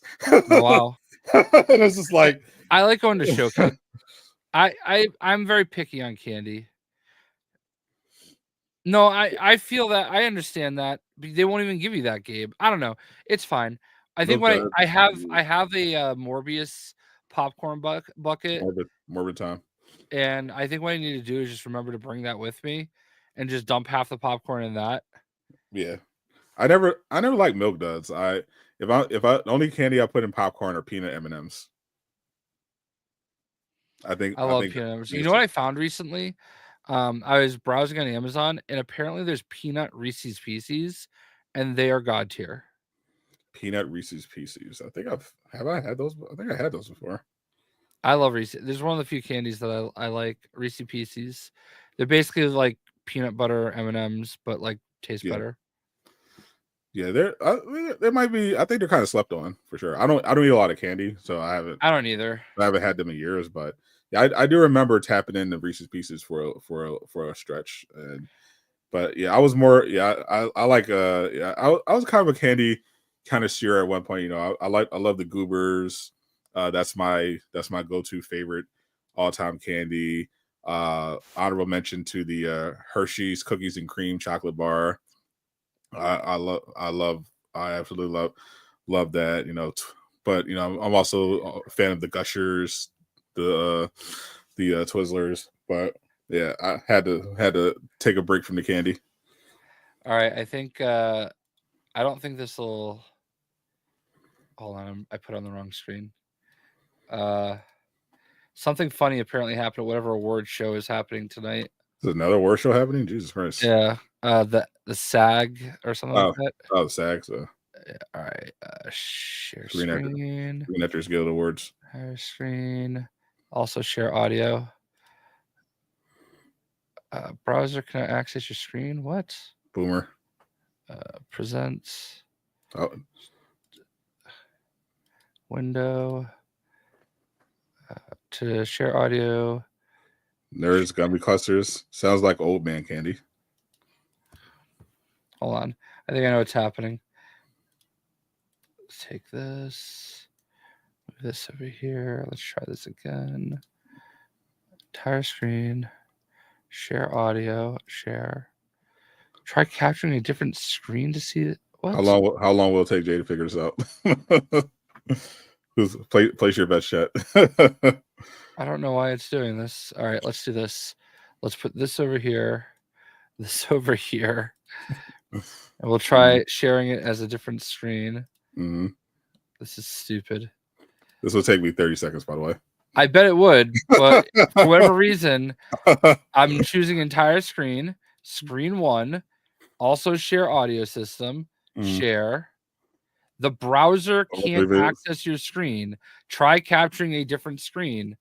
Wow. And it's just like I like going to Showcase. I'm very picky on candy. No, I feel that. I understand that. They won't even give you that, Gabe. I don't know. It's fine. I think what I have a Morbius popcorn bucket. Morbid time. And I think what I need to do is just remember to bring that with me and just dump half the popcorn in that. Yeah. I never like Milk Duds. If I only candy I put in popcorn are peanut M&Ms. I love peanut M&Ms. You know what I found recently? I was browsing on Amazon and apparently there's peanut Reese's Pieces and they are god tier. Peanut Reese's Pieces. I think I had those. I think I had those before. I love Reese's. There's one of the few candies that I like, Reese's Pieces. They're basically like peanut butter M&Ms, but like taste better. Yeah, there might be. I think they're kind of slept on for sure. I don't eat a lot of candy, so I don't either. I haven't had them in years, but yeah, I do remember tapping into Reese's Pieces for a stretch. But yeah, I was more I like I was kind of a candy connoisseur at one point. You know, I love the Goobers. That's my go-to favorite all-time candy. Honorable mention to the Hershey's cookies and cream chocolate bar. I absolutely love that. You know, but you know, I'm also a fan of the Gushers, the Twizzlers. But yeah, I had to take a break from the candy. All right, I think I don't think this will. Hold on, I put on the wrong screen. Something funny apparently happened at whatever award show is happening tonight. Is another award show happening? Jesus Christ! Yeah, the SAG or something like that. Oh, SAG. So. Yeah, all right, share screen. Screen Actors Guild Awards. Share screen. Also share audio. Browser, can I access your screen? What? Boomer. Presents. Oh. Window. To share audio. Nerds, gummy clusters. Sounds like old man candy. Hold on. I think I know what's happening. Let's take this. Move this over here. Let's try this again. Entire screen. Share audio. Share. Try capturing a different screen to see it. What? How long will it take Jay to figure this out? Place your best chat. I don't know why it's doing this. All right, let's do this. Let's put this over here, this over here, and we'll try sharing it as a different screen. Mm-hmm. This is stupid. This will take me 30 seconds, by the way. I bet it would, but for whatever reason, I'm choosing entire screen, screen 1, also share audio system, share. The browser can't access your screen. Try capturing a different screen.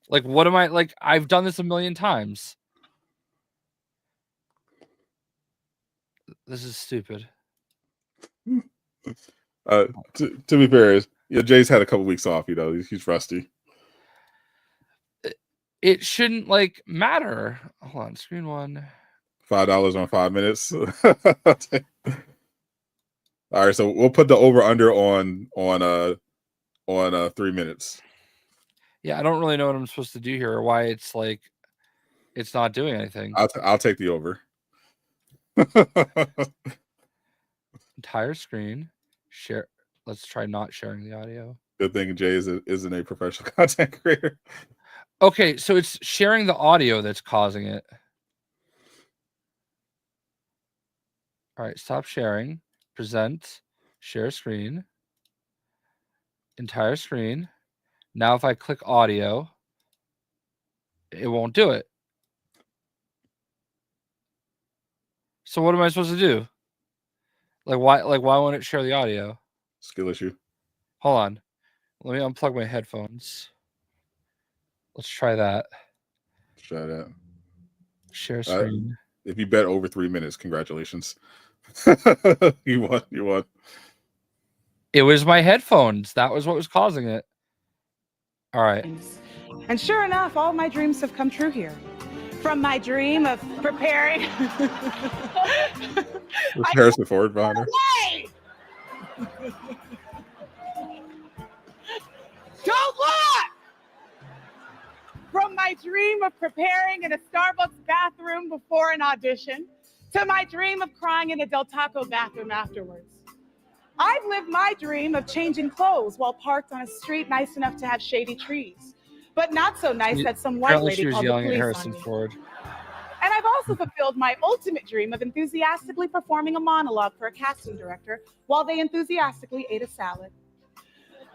Like, what am I like? I've done this a million times. This is stupid. To be fair, Jay's had a couple weeks off. He's rusty. It shouldn't matter. Hold on, screen 1. $5 on 5 minutes. All right, so we'll put the over under on 3 minutes. Yeah, I don't really know what I'm supposed to do here or why it's it's not doing anything. I'll take the over. Entire screen, share. Let's try not sharing the audio. Good thing Jay isn't a professional content creator. Okay, so it's sharing the audio that's causing it. All right, stop sharing. Present, share screen, entire screen. Now if I click audio, it won't do it. So what am I supposed to do? Why won't it share the audio? Skill issue. Hold on. Let me unplug my headphones. Let's try that. Try that. Share screen. If you bet over 3 minutes, congratulations. You won. It was my headphones. That was what was causing it. All right. And sure enough, all my dreams have come true here. From my dream of preparing. Harrison Ford behind her. Don't look! From my dream of preparing in a Starbucks bathroom before an audition, to my dream of crying in a Del Taco bathroom afterwards. I've lived my dream of changing clothes while parked on a street nice enough to have shady trees, but not so nice that some white lady called the police Harrison on me. Ford. And I've also fulfilled my ultimate dream of enthusiastically performing a monologue for a casting director while they enthusiastically ate a salad.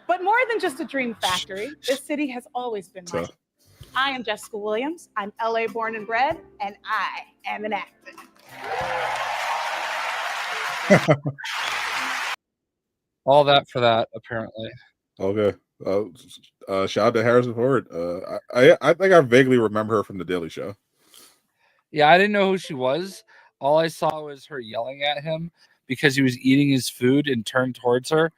But more than just a dream factory, this city has always been mine. I am Jessica Williams. I'm LA born and bred, and I am an actor. All that for that, apparently. Okay. Shout out to Harrison Ford. I think I vaguely remember her from The Daily Show. Yeah, I didn't know who she was. All I saw was her yelling at him because he was eating his food and turned towards her.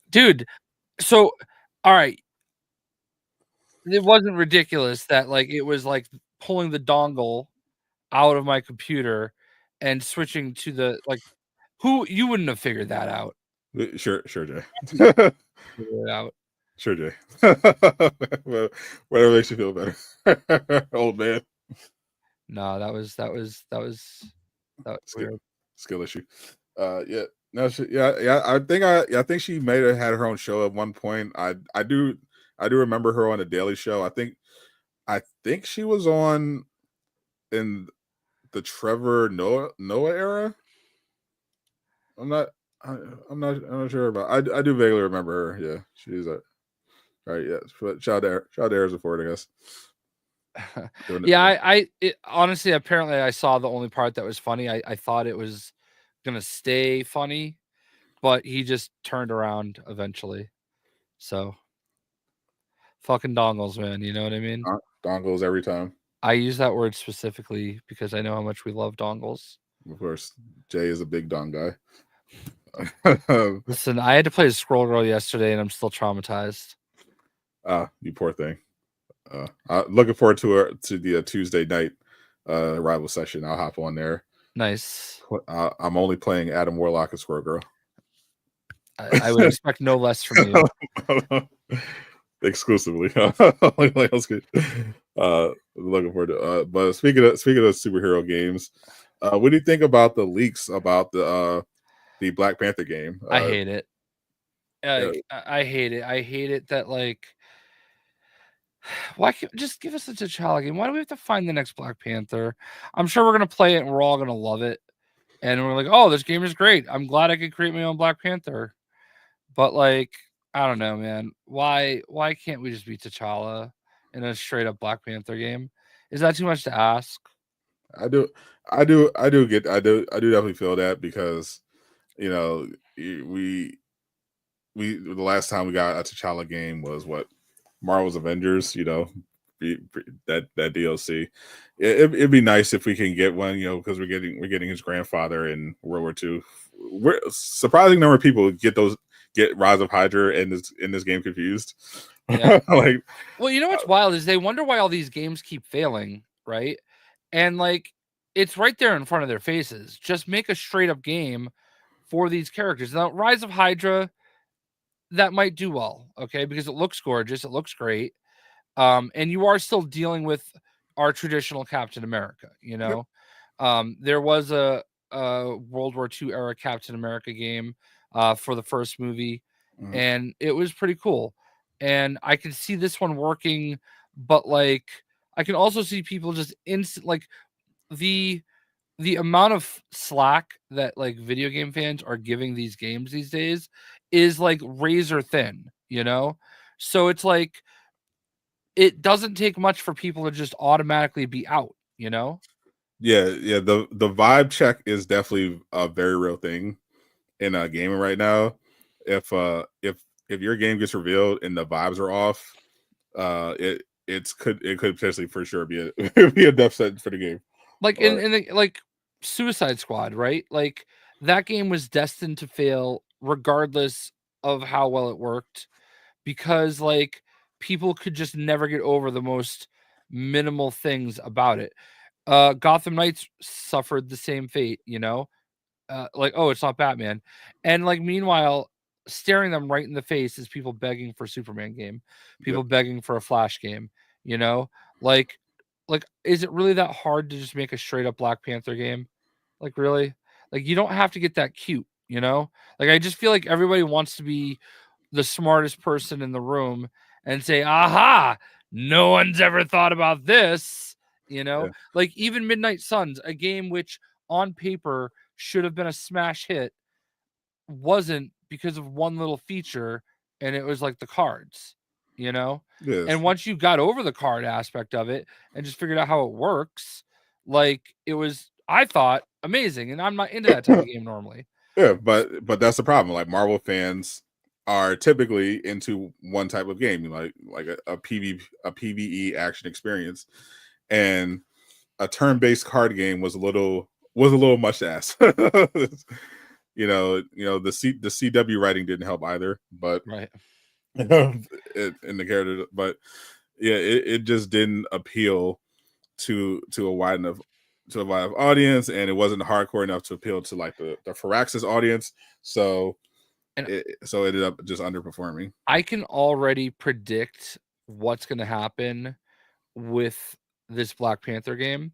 Dude, so, all right. It wasn't ridiculous that it was pulling the dongle out of my computer and switching to the who you wouldn't have figured that out. Sure, Jay. Figure it out. Sure, Jay. Whatever makes you feel better. Old man. No, that was weird. Skill issue. Yeah. No, I think she may have had her own show at one point. I do remember her on the Daily Show. I think she was on in the Trevor Noah era. I'm not sure about. I do vaguely remember her. Yeah, she's a. All right, yeah. But shout out to Harrison Ford, I guess. Yeah, honestly, apparently, I saw the only part that was funny. I thought it was gonna stay funny, but he just turned around eventually. So, fucking dongles, man. You know what I mean? Dongles every time. I use that word specifically because I know how much we love dongles. Of course, Jay is a big Don guy. Listen, I had to play Scroll Girl yesterday, and I'm still traumatized. You poor thing. Looking forward to the Tuesday night rival session. I'll hop on there. Nice. I'm only playing Adam Warlock and Squirrel Girl. I would expect no less from you. Exclusively. That's good. Looking forward to. But speaking of superhero games, what do you think about the leaks about the Black Panther game? I hate it. I hate it. I hate it that like. Why can't just give us a T'Challa game? Why do we have to find the next Black Panther? I'm sure we're gonna play it and we're all gonna love it. And we're like, oh, this game is great. I'm glad I could create my own Black Panther. But like, I don't know, man. Why can't we just be T'Challa in a straight up Black Panther game? Is that too much to ask? I do definitely feel that because we the last time we got a T'Challa game was what? Marvel's Avengers, that DLC. It'd be nice if we can get one, because we're getting his grandfather in World War II. We're surprising number of people get Rise of Hydra in this game confused. Yeah. Well, you know what's wild is they wonder why all these games keep failing, right? And like it's right there in front of their faces. Just make a straight up game for these characters. Now, Rise of Hydra, that might do well, okay, because it looks gorgeous, it looks great, and you are still dealing with our traditional Captain America. There was a World War II era Captain America game for the first movie, and it was pretty cool. And I can see this one working, but like I can also see people just like the amount of slack that like video game fans are giving these games these days is like razor thin, so it's like it doesn't take much for people to just automatically be out. Yeah, the vibe check is definitely a very real thing in gaming right now. If your game gets revealed and the vibes are off, it could potentially for sure be a death sentence for the game. Like like Suicide Squad, right? Like that game was destined to fail regardless of how well it worked, because like people could just never get over the most minimal things about it. Gotham Knights suffered the same fate, like, oh, it's not Batman. And like meanwhile, staring them right in the face is people begging for a Superman game, people begging for a Flash game, like is it really that hard to just make a straight up Black Panther game? Like, really? Like, you don't have to get that cute, Like, I just feel like everybody wants to be the smartest person in the room and say, aha, no one's ever thought about this, Like, even Midnight Suns, a game which on paper should have been a smash hit, wasn't because of one little feature, and it was like the cards, Yes. And once you got over the card aspect of it and just figured out how it works, like it was, I thought, amazing. And I'm not into that type of game normally. Yeah, but that's the problem. Like Marvel fans are typically into one type of game, like a PvE action experience, and a turn-based card game was a little much to ask. The CW writing didn't help either, but right. In the character, but yeah, it just didn't appeal to a wide enough audience, and it wasn't hardcore enough to appeal to like the Firaxis audience. So it ended up just underperforming. I can already predict what's going to happen with this Black Panther game.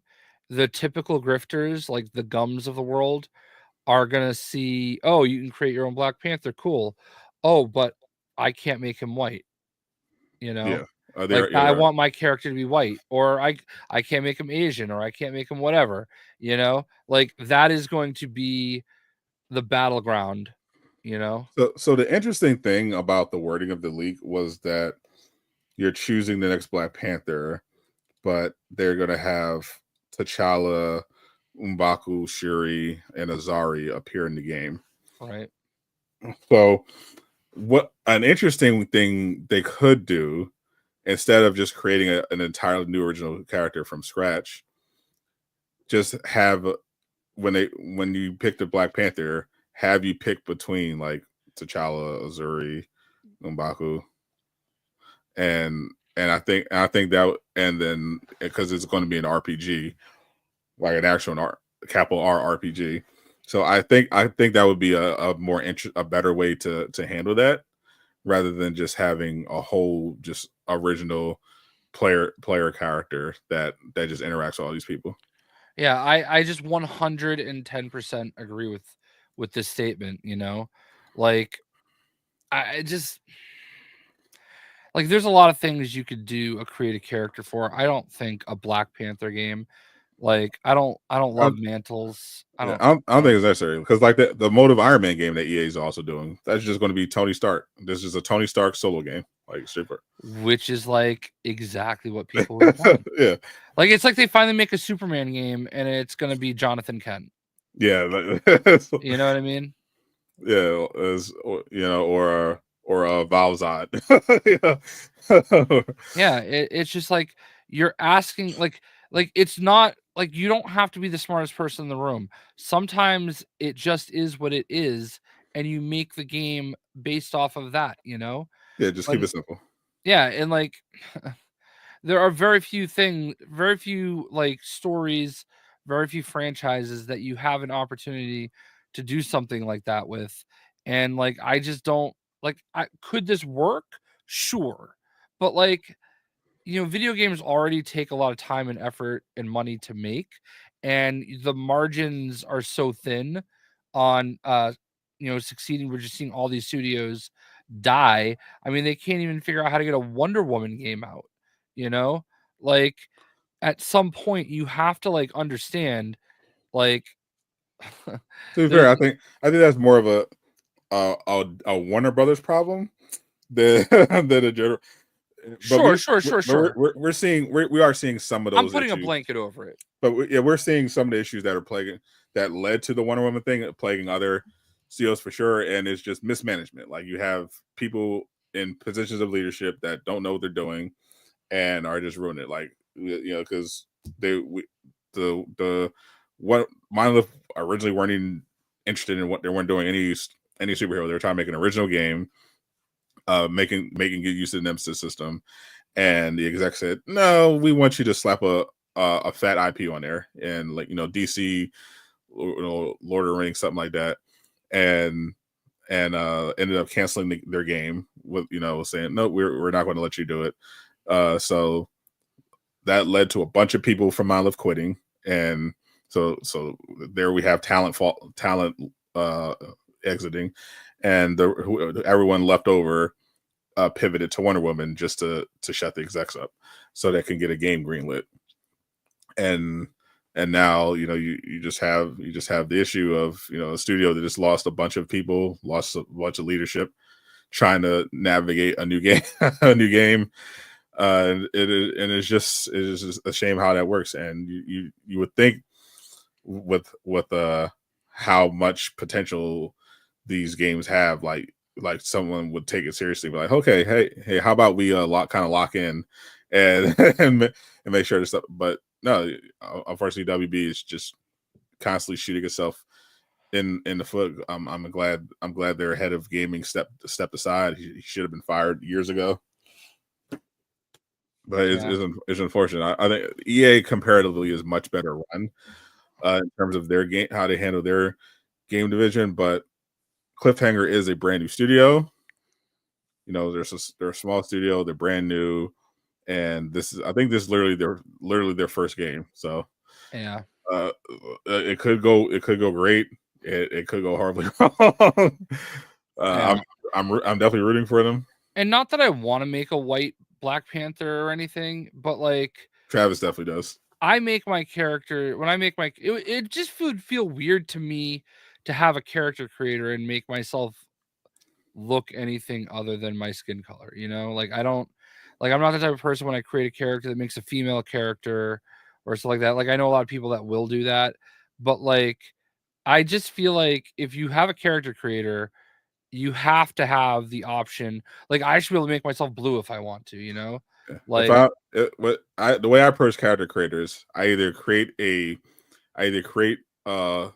The typical grifters, like the Gums of the world, are going to see, oh, you can create your own Black Panther. Cool. Oh, but I can't make him white. Yeah. I want my character to be white, or I can't make him Asian, or I can't make him whatever, like that is going to be the battleground, So the interesting thing about the wording of the leak was that you're choosing the next Black Panther, but they're going to have T'Challa, M'Baku, Shuri, and Azari appear in the game. Right. So what an interesting thing they could do, instead of just creating an entirely new original character from scratch, just have when you pick the Black Panther, have you pick between like T'Challa, Azuri, M'Baku, and I think that, and then because it's going to be an RPG, like an actual capital R RPG. So I think that would be a more a better way to handle that, rather than just having a whole just original player character that just interacts with all these people. Yeah, I just 110% agree with this statement, you know? Like I just like there's a lot of things you could do create a character for. I don't think a Black Panther game, like I don't love mantles. I don't think it's necessary, because like the Motive Iron Man game that EA is also doing, that's just going to be Tony Stark. This is a Tony Stark solo game, like super, which is like exactly what people would want. Yeah, like it's like they finally make a Superman game and it's going to be Jonathan Kent. Yeah, you know what I mean? Yeah, or a Valzad. Yeah, it's just like you're asking, like it's not like you don't have to be the smartest person in the room. Sometimes it just is what it is, and you make the game based off of that, you know? Yeah, just keep it simple. Yeah, and like there are very few like stories, very few franchises that you have an opportunity to do something like that with. And like I just don't like could this work? Sure. But like, you know, video games already take a lot of time and effort and money to make, and the margins are so thin on succeeding. We're just seeing all these studios die. I mean, they can't even figure out how to get a Wonder Woman game out, you know? Like at some point you have to like understand, like to be fair, I think that's more of a Warner Brothers problem than a general. Sure. We're seeing we are seeing some of those. I'm putting issues, a blanket over it. But we're seeing some of the issues that are plaguing, that led to the Wonder Woman thing, plaguing other CEOs for sure, and it's just mismanagement. Like you have people in positions of leadership that don't know what they're doing and are just ruining it. Like, you know, because what Monolith originally weren't even interested in, what they weren't doing any superhero. They were trying to make an original game, making good use of the Nemesis system, and the exec said, "No, we want you to slap a fat IP on there," and like, you know, DC, Lord of the Rings, something like that, and ended up canceling their game with, you know, saying, "No, we're not going to let you do it." So that led to a bunch of people from Monolith quitting, and so there we have talent exiting, and everyone left over pivoted to Wonder Woman just to shut the execs up so they can get a game greenlit. And now, you know, you just have the issue of, you know, a studio that just lost a bunch of people, lost a bunch of leadership, trying to navigate a new game, it's just a shame how that works. And you would think with how much potential these games have, like someone would take it seriously, be like, okay, hey, how about we lock in and and make sure this stuff. But no, unfortunately, WB is just constantly shooting itself in the foot. I'm glad their head of gaming stepped aside. He should have been fired years ago. But it's unfortunate. I think EA comparatively is much better run in terms of their game, how they handle their game division. But Cliffhanger is a brand new studio. You know, they're a small studio. They're brand new, and I think this is literally their first game. So yeah, it could go great. It could go horribly wrong. I'm definitely rooting for them. And not that I want to make a white Black Panther or anything, but like Travis definitely does. I make my character when I make my it just would feel weird to me to have a character creator and make myself look anything other than my skin color, you know? Like I'm not the type of person when I create a character that makes a female character or something like that. Like I know a lot of people that will do that, but like I just feel like if you have a character creator, you have to have the option. Like I should be able to make myself blue if I want to, you know? Like the way I approach character creators, I either create I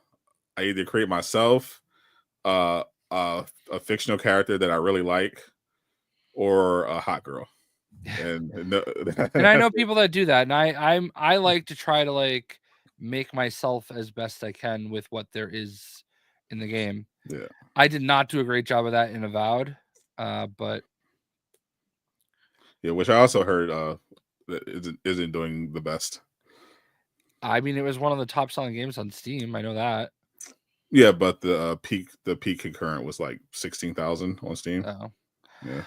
either create myself a fictional character that I really like, or a hot girl. And I know people that do that, and I like to try to like make myself as best I can with what there is in the game. Yeah, I did not do a great job of that in Avowed, but which I also heard isn't doing the best. I mean, it was one of the top selling games on Steam. I know that. Yeah, but the peak concurrent was like 16,000 on Steam. Oh. Yeah,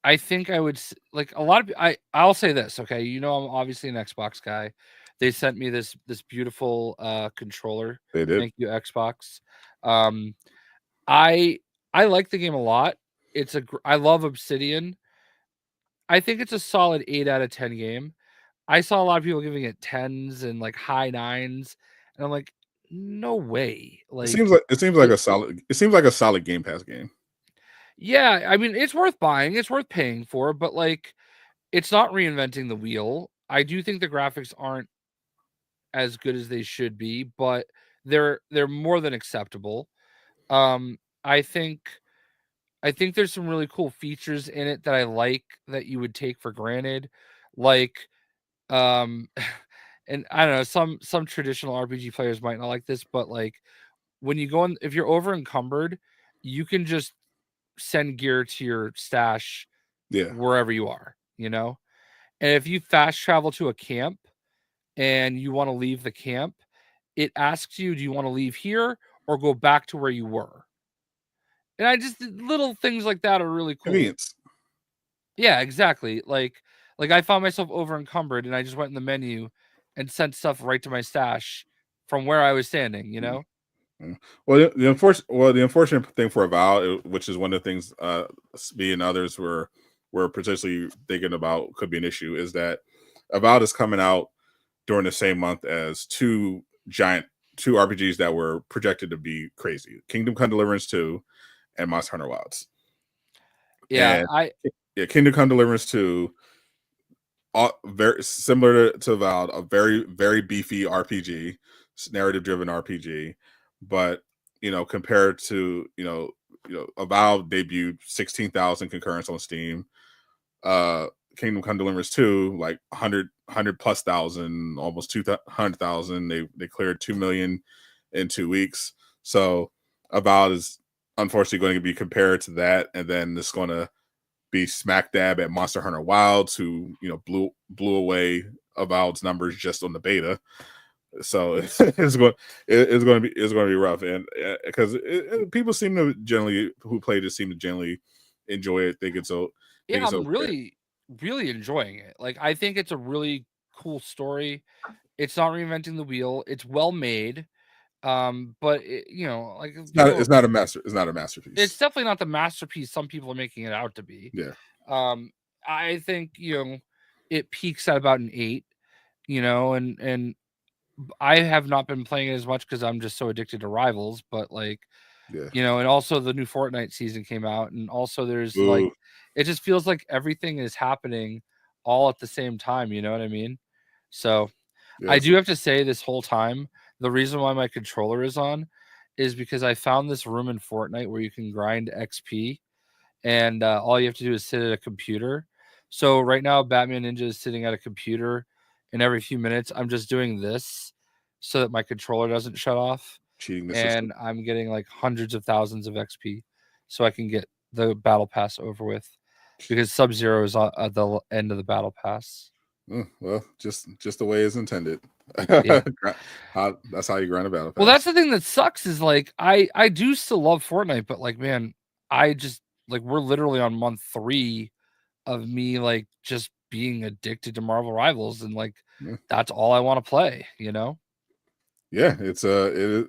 I think I would like a lot of. I'll say this, okay? You know, I'm obviously an Xbox guy. They sent me this beautiful controller. they did. Thank you, Xbox. I like the game a lot. I love Obsidian. I think it's a solid 8 out of 10 game. I saw a lot of people giving it 10s and like high 9s, and I'm like, no way. Like it seems like a solid Game Pass game. Yeah, I mean, it's worth buying, it's worth paying for, but like it's not reinventing the wheel. I do think the graphics aren't as good as they should be, but they're more than acceptable. I think there's some really cool features in it that I like that you would take for granted, like and I don't know, some traditional RPG players might not like this, but like when you go in, if you're over encumbered, you can just send gear to your stash wherever you are, you know? And if you fast travel to a camp and you want to leave the camp, it asks you, do you want to leave here or go back to where you were? And little things like that are really cool. Convenience. Yeah, exactly. Like I found myself over encumbered and I just went in the menu and sent stuff right to my stash from where I was standing, you know? Well, the unfortunate thing for Avowed, which is one of the things me and others were potentially thinking about could be an issue, is that Avowed is coming out during the same month as two RPGs that were projected to be crazy: Kingdom Come Deliverance 2 and Monster Hunter Wilds. Yeah, Kingdom Come Deliverance 2, very similar to Avowed, a very, very beefy RPG, narrative-driven RPG. But compared to Avowed debuted 16,000 concurrents on Steam. Kingdom Come Deliverance 2, like 100 plus thousand, almost 200,000. They cleared 2 million in 2 weeks. So Avowed is unfortunately going to be compared to that, and then it's going to be smack dab at Monster Hunter Wilds, who blew away Avowed's numbers just on the beta. So it's going to be rough, and because people seem to who played it seem to generally enjoy it. Think it's so. Yeah, I'm really enjoying it. Like, I think it's a really cool story. It's not reinventing the wheel. It's well made, but like it's not a masterpiece. It's definitely not the masterpiece some people are making it out to be. Yeah. I think it peaks at about an 8. And I have not been playing it as much because I'm just so addicted to Rivals, but like, and also the new Fortnite season came out, and also there's like, it just feels like everything is happening all at the same time. You know what I mean? So I do have to say, this whole time, the reason why my controller is on is because I found this room in Fortnite where you can grind XP, and all you have to do is sit at a computer. So right now, Batman Ninja is sitting at a computer, and every few minutes, I'm just doing this so that my controller doesn't shut off. Cheating the system. And I'm getting like hundreds of thousands of XP so I can get the battle pass over with, because Sub-Zero is at the end of the battle pass. Well, just the way it's intended. Yeah. That's how you grind a battle pass. Well, that's the thing that sucks, is like I do still love Fortnite, but like, man, I just like, we're literally on month 3 of me like just being addicted to Marvel Rivals, and like that's all I want to play, Yeah, it's they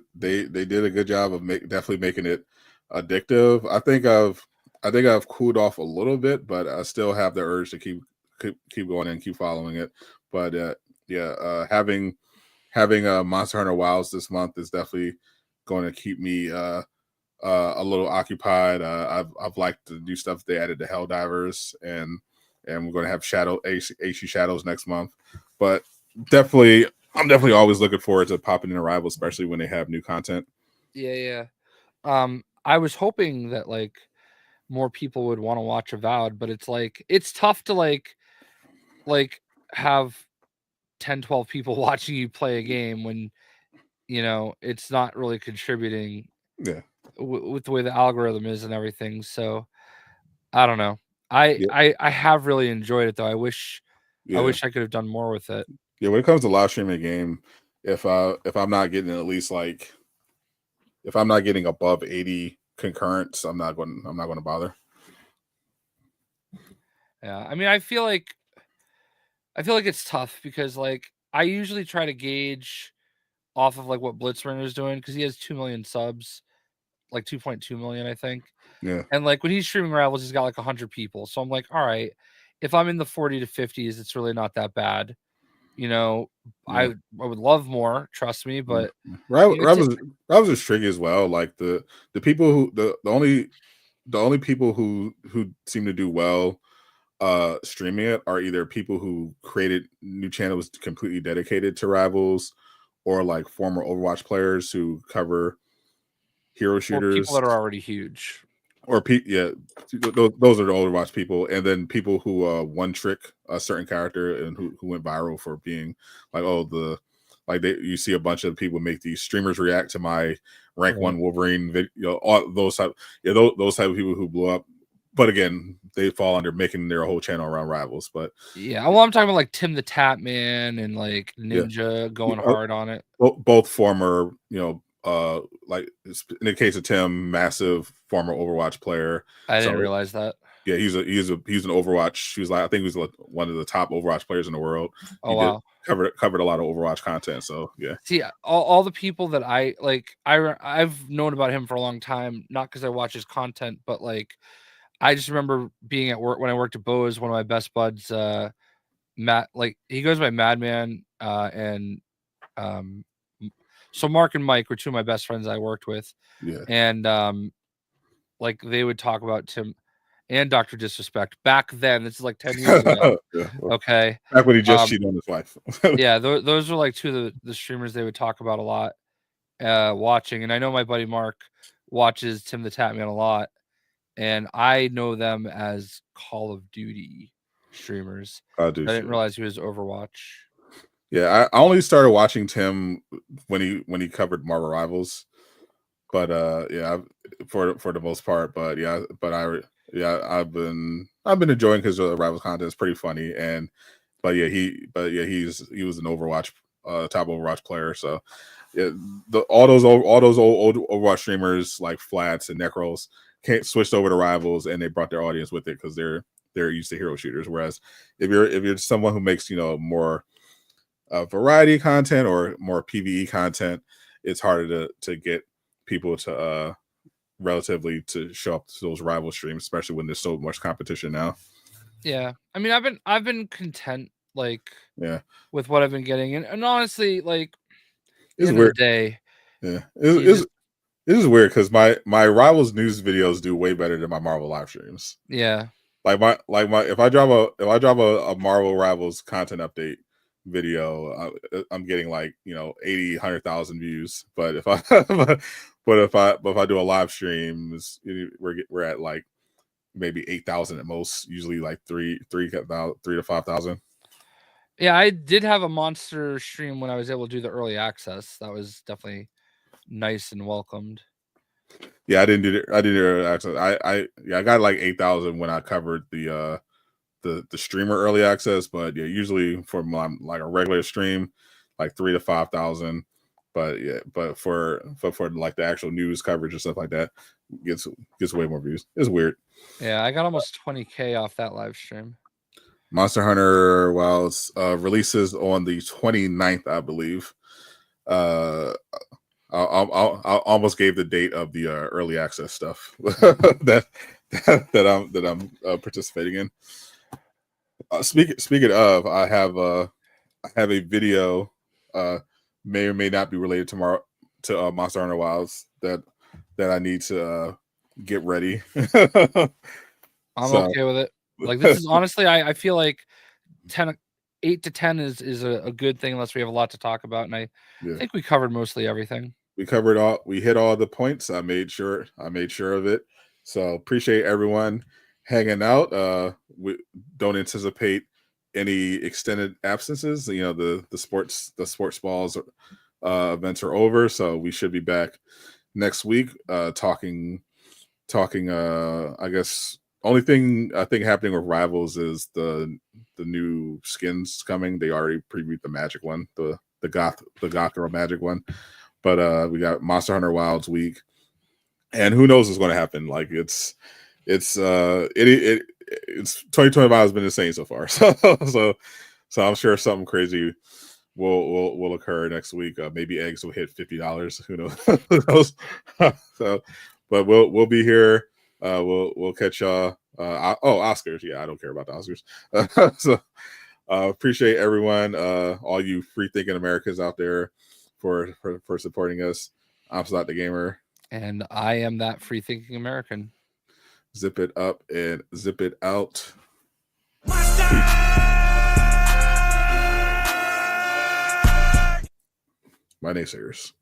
did a good job of definitely making it addictive. I think I've cooled off a little bit, but I still have the urge to keep going and keep following it. But having Monster Hunter Wilds this month is definitely going to keep me a little occupied. I've liked the new stuff they added to Helldivers, and we're going to have AC Shadows next month. But definitely I'm definitely always looking forward to popping in Rivals, especially when they have new content. Yeah. I was hoping that like more people would want to watch Avowed, but it's like it's tough to like have 10, 12 people watching you play a game when it's not really contributing. Yeah. With the way the algorithm is and everything. So I don't know. I have really enjoyed it though. I wish I could have done more with it. Yeah, when it comes to live streaming a game, if I'm not getting at least like if I'm not getting above 80 concurrents, I'm not going to bother. Yeah, I mean, I feel like it's tough because like I usually try to gauge off of like what Blitzbringer is doing because he has 2 million subs, like 2.2 million, I think. Yeah. And like when he's streaming Rivals, he's got like 100 people. So I'm like, all right, if I'm in the 40 to 50s, it's really not that bad. I would love more, trust me, but Rivals is tricky as well. Like the people who the only people who seem to do well streaming it are either people who created new channels completely dedicated to Rivals, or like former Overwatch players who cover hero shooters, or people that are already huge, or those are the Overwatch people, and then people who one trick a certain character and who went viral for being like, you see a bunch of people make these streamers react to my rank 1 Wolverine video, all those type of people who blew up. But again, they fall under making their whole channel around Rivals. But yeah, well, I'm talking about like Tim the Tap Man and like Ninja going hard on it. Both former, like in the case of Tim, massive former Overwatch player. I didn't realize that. Yeah, he's an Overwatch. He was like, I think he was one of the top Overwatch players in the world. Wow. Covered a lot of Overwatch content. So yeah. See, all the people that I like, I've known about him for a long time, not because I watch his content, but like I just remember being at work when I worked at Bose. One of my best buds, Matt, like he goes by Madman, and so Mark and Mike were two of my best friends I worked with. Yeah. And like they would talk about Tim and Dr. Disrespect back then. This is like 10 years ago. Okay. Back when he just cheated on his wife. Yeah, those are like two of the streamers they would talk about a lot watching. And I know my buddy Mark watches Tim the Tatman a lot. And I know them as Call of Duty streamers. I didn't realize he was Overwatch. Yeah, I only started watching Tim when he covered Marvel Rivals, but for the most part. But I've been enjoying his Rivals content. It's pretty funny, he was an Overwatch top Overwatch player. So yeah, all those old Overwatch streamers like Flats and Necros switched over to Rivals, and they brought their audience with it because they're used to hero shooters. Whereas if you're someone who makes more variety content or more PvE content, it's harder to get people to relatively to show up to those rival streams, especially when there's so much competition now. Yeah, I mean, I've been content with what I've been getting, and honestly, like it's end weird. Of the day, it is weird because my Rivals news videos do way better than my Marvel live streams. Yeah, if I drop a Marvel Rivals content update video, I'm getting 80, 100,000 views. But if I do a live stream, we're at like maybe 8,000 at most. Usually like 3 to 5,000. Yeah, I did have a monster stream when I was able to do the early access. That was definitely nice and welcomed. Yeah, I didn't do early access. I got like 8,000 when I covered the streamer early access, but yeah, usually for like a regular stream, like 3 to 5,000. But for like the actual news coverage and stuff like that, gets way more views. It's weird. Yeah, I got almost 20K off that live stream. Monster Hunter releases on the 29th, I believe. I almost gave the date of the early access stuff that I'm participating in. Speaking of, I have a video may or may not be related to Monster Hunter Wilds that I need to get ready. I'm okay with it. Like this is honestly, I feel like 8 to 10 is a good thing unless we have a lot to talk about. And I think we covered mostly everything. We covered all. We hit all the points. I made sure of it. So appreciate everyone hanging out. We don't anticipate any extended absences. You know, the sports balls events are over, so we should be back next week talking. I guess only thing I think happening with Rivals is the new skins coming. They already previewed the Magic one, the Goth Girl Magic one. But we got Monster Hunter Wilds week, and who knows what's going to happen? Like it's 2025 has been insane so far. So I'm sure something crazy will occur next week. Maybe eggs will hit $50. Who knows? Who knows? So, but we'll be here. We'll catch y'all. Oscars. Yeah, I don't care about the Oscars. So appreciate everyone. All you free thinking Americans out there. For supporting us. I'm Sadot the Gamer. And I am that free thinking American. Zip it up and zip it out. My naysayers.